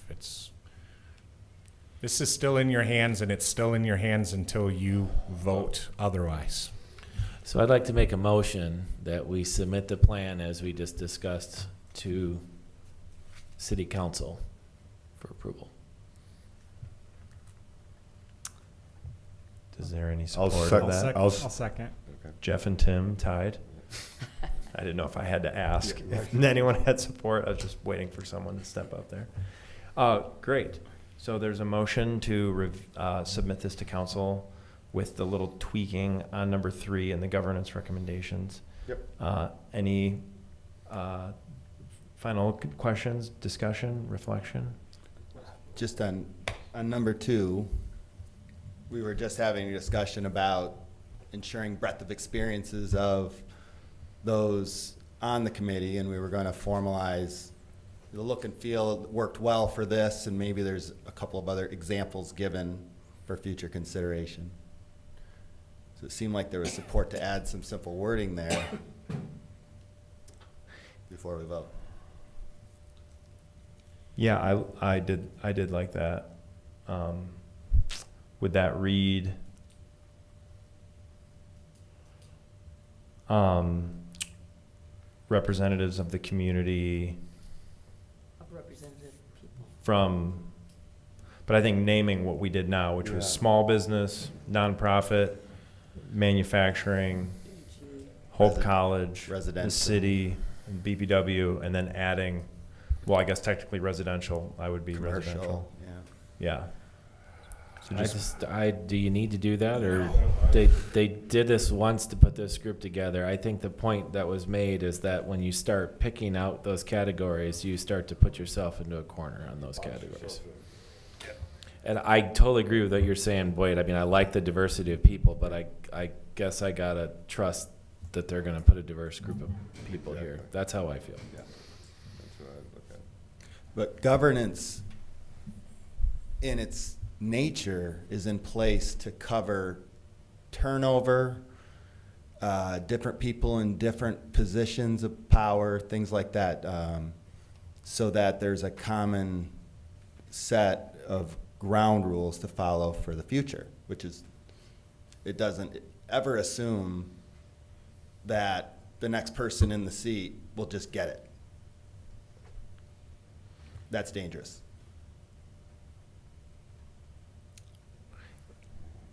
this is still in your hands, and it's still in your hands until you vote otherwise. So I'd like to make a motion that we submit the plan as we just discussed to City Council for approval. Is there any I'll support sec- of that? I'll second. Jeff and Tim tied. I didn't know if I had to ask if anyone had support. I was just waiting for someone to step up there. Great. So there's a motion to submit this to council with the little tweaking on number 3 and the governance recommendations. Yep. Any final questions, discussion, reflection? Just on number 2, we were just having a discussion about ensuring breadth of experiences of those on the committee, and we were going to formalize the look and feel worked well for this, and maybe there's a couple of other examples given for future consideration. So it seemed like there was support to add some simple wording there before we vote. Yeah, I did like that. Would that read representatives of the community Of representative people. from, but I think naming what we did now, which was small business, nonprofit, manufacturing, Hope College, the residential. city, and BPW, and then adding, well, I guess technically residential, I would be residential. Commercial, yeah. Yeah. So Do you need to do that, or they did this once to put this group together? I think the point that was made is that when you start picking out those categories, you start to put yourself into a corner on those categories. And I totally agree with what you're saying, Boyd. I mean, I like the diversity of people, but I guess I gotta trust that they're gonna put a diverse group of people here. That's how I feel. Yeah, that's what I look at. But governance in its nature is in place to cover turnover, different people in different positions of power, things like that, so that there's a common set of ground rules to follow for the future, which is, it doesn't ever assume that the next person in the seat will just get it. That's dangerous.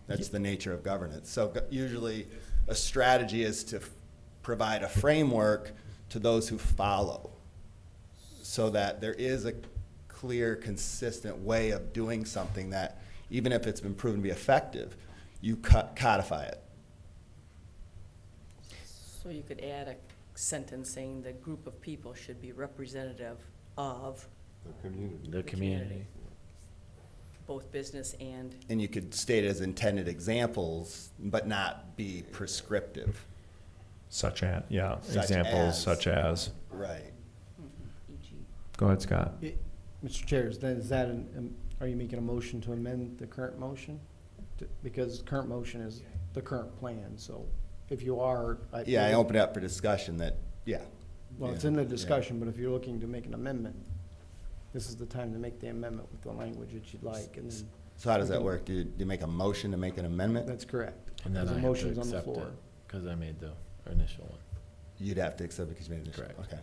That's the nature of governance. So usually a strategy is to provide a framework to those who follow so that there is a clear, consistent way of doing something that, even if it's been proven to be effective, you codify it. So you could add sentence saying the group of people should be representative of The community. The community. both business and, And you could state as intended examples, but not be prescriptive. Such as, yeah, Such examples as. such as. Right. e.g. Go ahead, Scott. Mr. Chair, is that, are you making a motion to amend the current motion? Because current motion is the current plan, so if you are. Yeah, I opened it up for discussion that, yeah. Well, it's in the discussion, but if you're looking to make an amendment, this is the time to make the amendment with the language that you'd like, and then. So how does that work? Do you make a motion to make an amendment? That's correct. And then Because I the have to motion's on the accept floor. it, because I made the initial one. You'd have to accept it because you made it. Correct. Okay.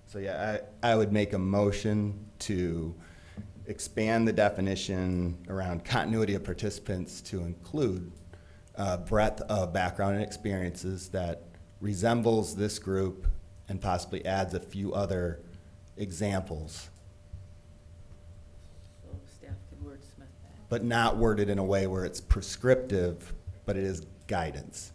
So yeah, I would make a motion to expand the definition around continuity of participants to include breadth of background and experiences that resembles this group and possibly adds a few other examples, So staff can wordsmith that. but not worded in a way where it's prescriptive, but it is guidance.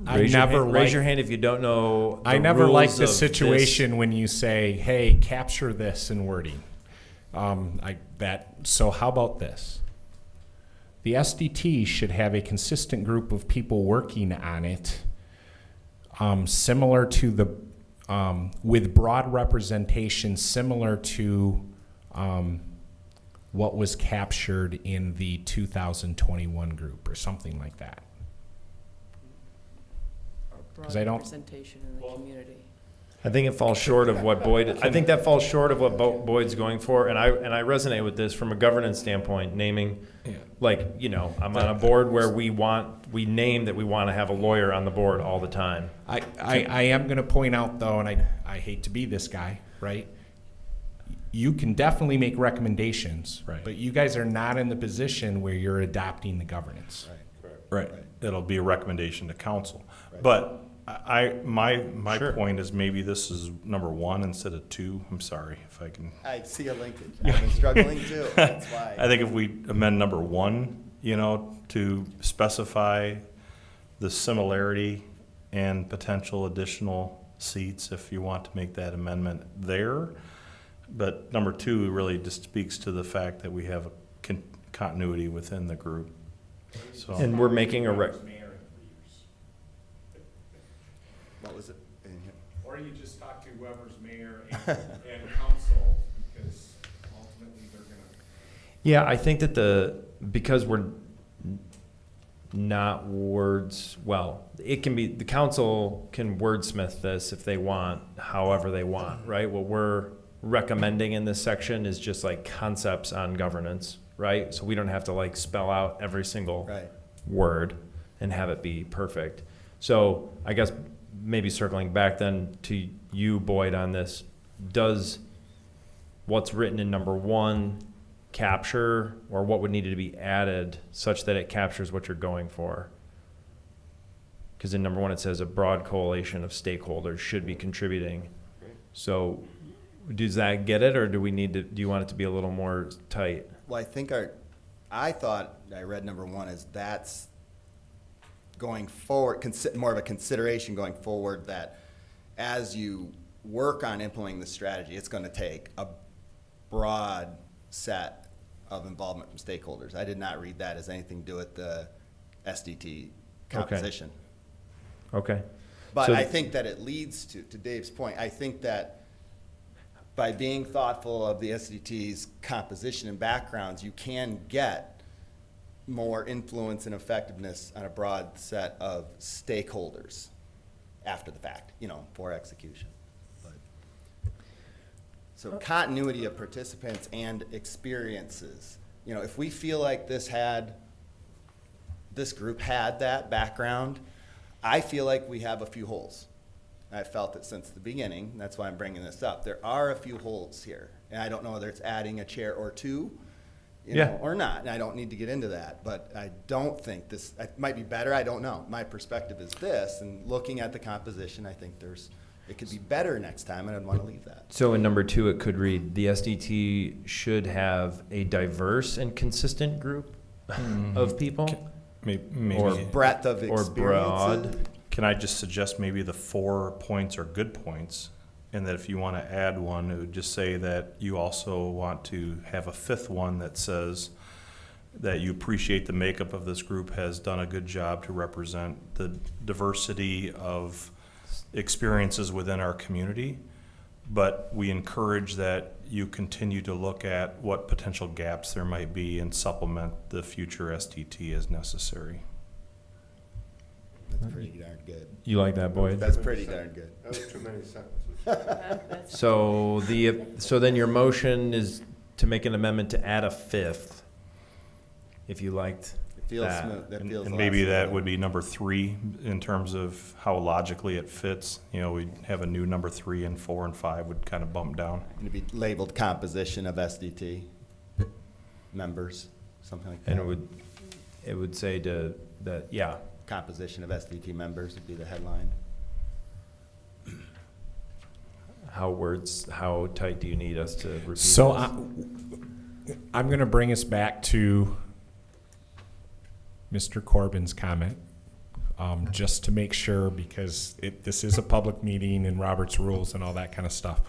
I Raise your never hand- Raise like- your hand if you don't know. I the never like rules the of this. situation when you say, "Hey, capture this in wording." So how about this? The SDT should have a consistent group of people working on it, similar to with broad representation, similar to what was captured in the 2021 group or something like that. Broad 'Cause I don't- representation in the community. I think it falls short of what Boyd, I think that falls short of what Boyd's going for, and I resonate with this from a governance standpoint, naming, like, you know, I'm on a board where we name that we want to have a lawyer on the board all the time. I am going to point out, though, and I hate to be this guy, right? You can definitely make recommendations, Right. but you guys are not in the position where you're adopting the governance. Right. It'll be a recommendation to council. Right. But my Sure. point is maybe this is number 1 instead of 2. I'm sorry if I can. I see a linkage. I've been struggling too. That's why. I think if we amend number 1, to specify the similarity and potential additional seats, if you want to make that amendment there. But number 2 really just speaks to the fact that we have a continuity within the group. So. And we're making a What was it? Or you just talk to whoever's mayor and council, because ultimately they're going to. Yeah, I think that because we're not it can be, the council can wordsmith this if they want, however they want, right? What we're recommending in this section is just like concepts on governance, right? So we don't have to like spell out every single Right. word and have it be perfect. So I guess maybe circling back then to you, Boyd, on this, does what's written in number 1 capture, or what would need to be added such that it captures what you're going for? Because in number 1 it says a broad coalition of stakeholders should be contributing. So does that get it, or do you want it to be a little more tight? Well, I thought I read number 1 as that's going forward, more of a consideration going forward, that as you work on implementing the strategy, it's going to take a broad set of involvement from stakeholders. I did not read that as anything to do with the SDT composition. Okay. But So- I think that it leads to Dave's point, I think that by being thoughtful of the SDT's composition and backgrounds, you can get more influence and effectiveness on a broad set of stakeholders after the fact, for execution. So continuity of participants and experiences. If we feel like this group had that background, I feel like we have a few holes. I've felt it since the beginning. That's why I'm bringing this up. There are a few holes here, and I don't know whether it's adding a chair or 2, or not. And I don't need to get into that, but I don't think this it might be better. I don't know. My perspective is this, and looking at the composition, I think it could be better next time, and I'd want to leave that. So in number 2, it could read, the SDT should have a diverse and consistent group of people? Maybe. Or Breadth of Or experiences. broad? Can I just suggest maybe the 4 points are good points, and that if you want to add one, it would just say that you also want to have a 5th one that says that you appreciate the makeup of this group has done a good job to represent the diversity of experiences within our community, but we encourage that you continue to look at what potential gaps there might be and supplement the future SDT as necessary. That's pretty darn good. You like that, Boyd? That's pretty darn good. That was too many sentences. So then your motion is to make an amendment to add a 5th, if you liked It feels that. smooth. That And feels. and a maybe lot that smoother. would be number 3 in terms of how logically it fits. You know, we'd have a new number 3 and 4 and 5 would kind of bump down. It'd be labeled composition of SDT members, something like that. And it would say that, yeah. Composition of SDT members would be the headline. How tight do you need us to repeat So this? I'm going to bring us back to Mr. Corbin's comment, just to make sure, because this is a public meeting and Robert's rules and all that kind of stuff.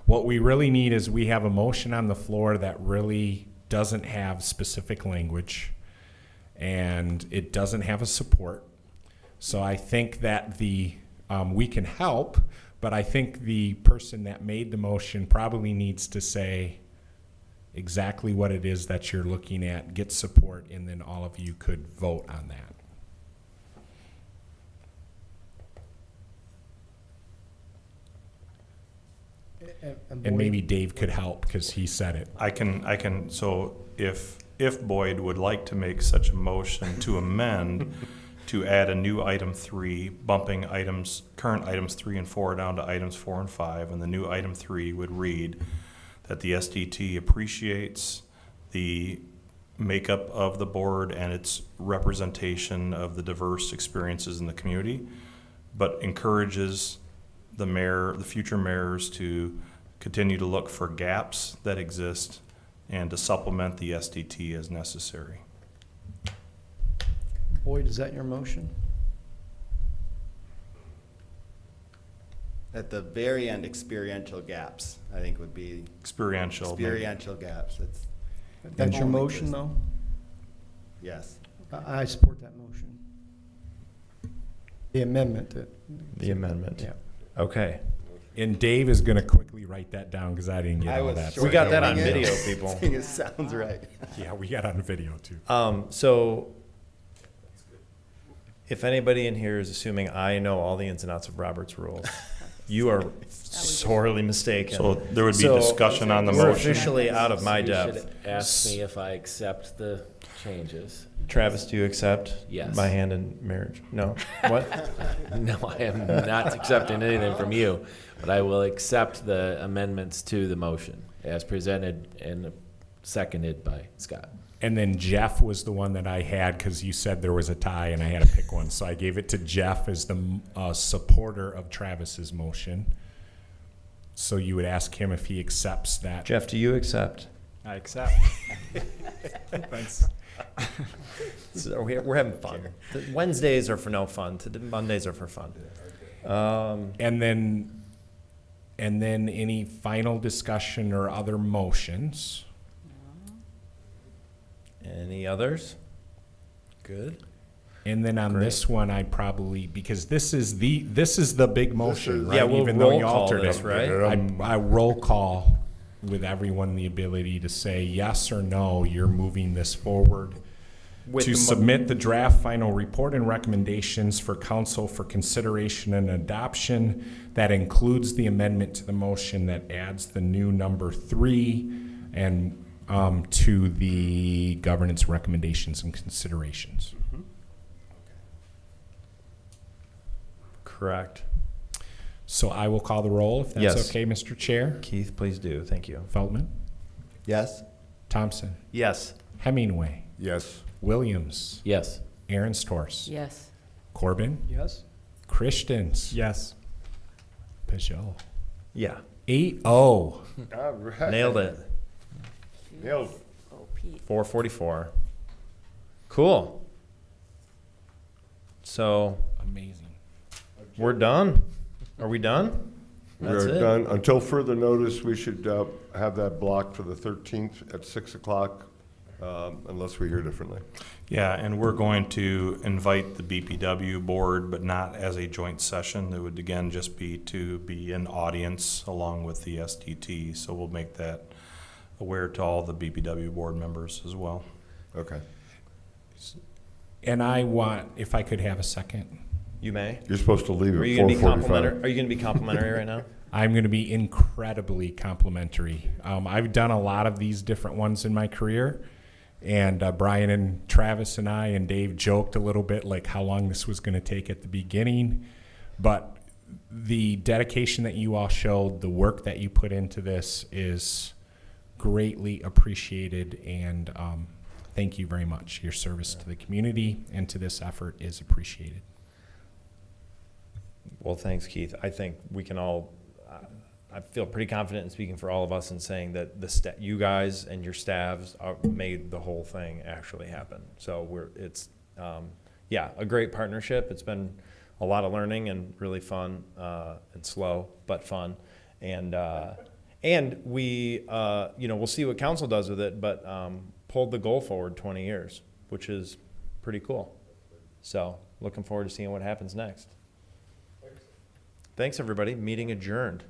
What we really need is we have a motion on the floor that really doesn't have specific language and it doesn't have a support. So I think that we can help, but I think the person that made the motion probably needs to say exactly what it is that you're looking at, get support, and then all of you could vote on that. And maybe Dave could help because he said it. I can, so if Boyd would like to make such a motion to amend to add a new item 3, bumping current items 3 and 4 down to items 4 and 5, and the new item 3 would read that the SDT appreciates the makeup of the board and its representation of the diverse experiences in the community, but encourages the future mayors to continue to look for gaps that exist and to supplement the SDT as necessary. Boyd, is that your motion? At the very end, experiential gaps, I think would be. Experiential. Experiential gaps, That's your only motion, gives- though? Yes. I support that motion. The amendment. The amendment. Yeah. Okay. And Dave is going to quickly write that down because I didn't get I all was that. We got that on shorthanding it. video, people. Saying it sounds right. Yeah, we got on video too. So if anybody in here is assuming I know all the ins and outs of Robert's rules, you are sorely mistaken. So there would be So, discussion on the we're motion. officially out of my You depth. should ask me if I accept the changes. Travis, do you accept Yes. my hand in marriage? No. What? No, I am not accepting anything from you, but I will accept the amendments to the motion as presented and seconded by Scott. And then Jeff was the one that I had because you said there was a tie and I had to pick one. So I gave it to Jeff as the supporter of Travis's motion. So you would ask him if he accepts that. Jeff, do you accept? I accept. Thanks. So we're having fun. The Wednesdays are for no fun. Mondays are for fun. And then any final discussion or other motions? Any others? Good. And then on Great. this one, I probably, because this is the big motion, right? Yeah, we'll Even though roll you call altered this, it, right? I roll call with everyone the ability to say yes or no, you're moving this forward. With To the mo- submit the draft final report and recommendations for council for consideration and adoption. That includes the amendment to the motion that adds the new number 3 and to the governance recommendations and considerations. Correct. So I will call the roll if that's Yes. okay, Mr. Chair. Keith, please do. Thank you. Feldman, Yes? Thompson, Yes. Hemingway, Yes. Williams, Yes. Aaron Storrs, Yes. Corbin, Yes? Christians, Yes. Peugeot. Yeah. 8-0. All right. Nailed it. Nailed it. Oh, Pete. 444. Cool. So Amazing. we're done. Are we done? That's We're it. done. Until further notice, we should have that blocked for the 13th at 6 o'clock, unless we hear differently. Yeah, and we're going to invite the BPW board, but not as a joint session. It would again just be to be an audience along with the SDT. So we'll make that aware to all the BPW board members as well. Okay. And I want, if I could have a second. You may. You're supposed to leave Are at you going to be 4:45. complimentary? Are you going to be complimentary right now? I'm going to be incredibly complimentary. I've done a lot of these different ones in my career, and Brian and Travis and I and Dave joked a little bit like how long this was going to take at the beginning, but the dedication that you all showed, the work that you put into this is greatly appreciated, and thank you very much. Your service to the community and to this effort is appreciated. Well, thanks, Keith. I think we can all, I feel pretty confident in speaking for all of us in saying that you guys and your staffs made the whole thing actually happen. So it's a great partnership. It's been a lot of learning and really fun and slow, but fun. And we, we'll see what council does with it, but pulled the goal forward 20 years, which is pretty cool. So looking forward to seeing what happens next. Thanks, everybody. Meeting adjourned.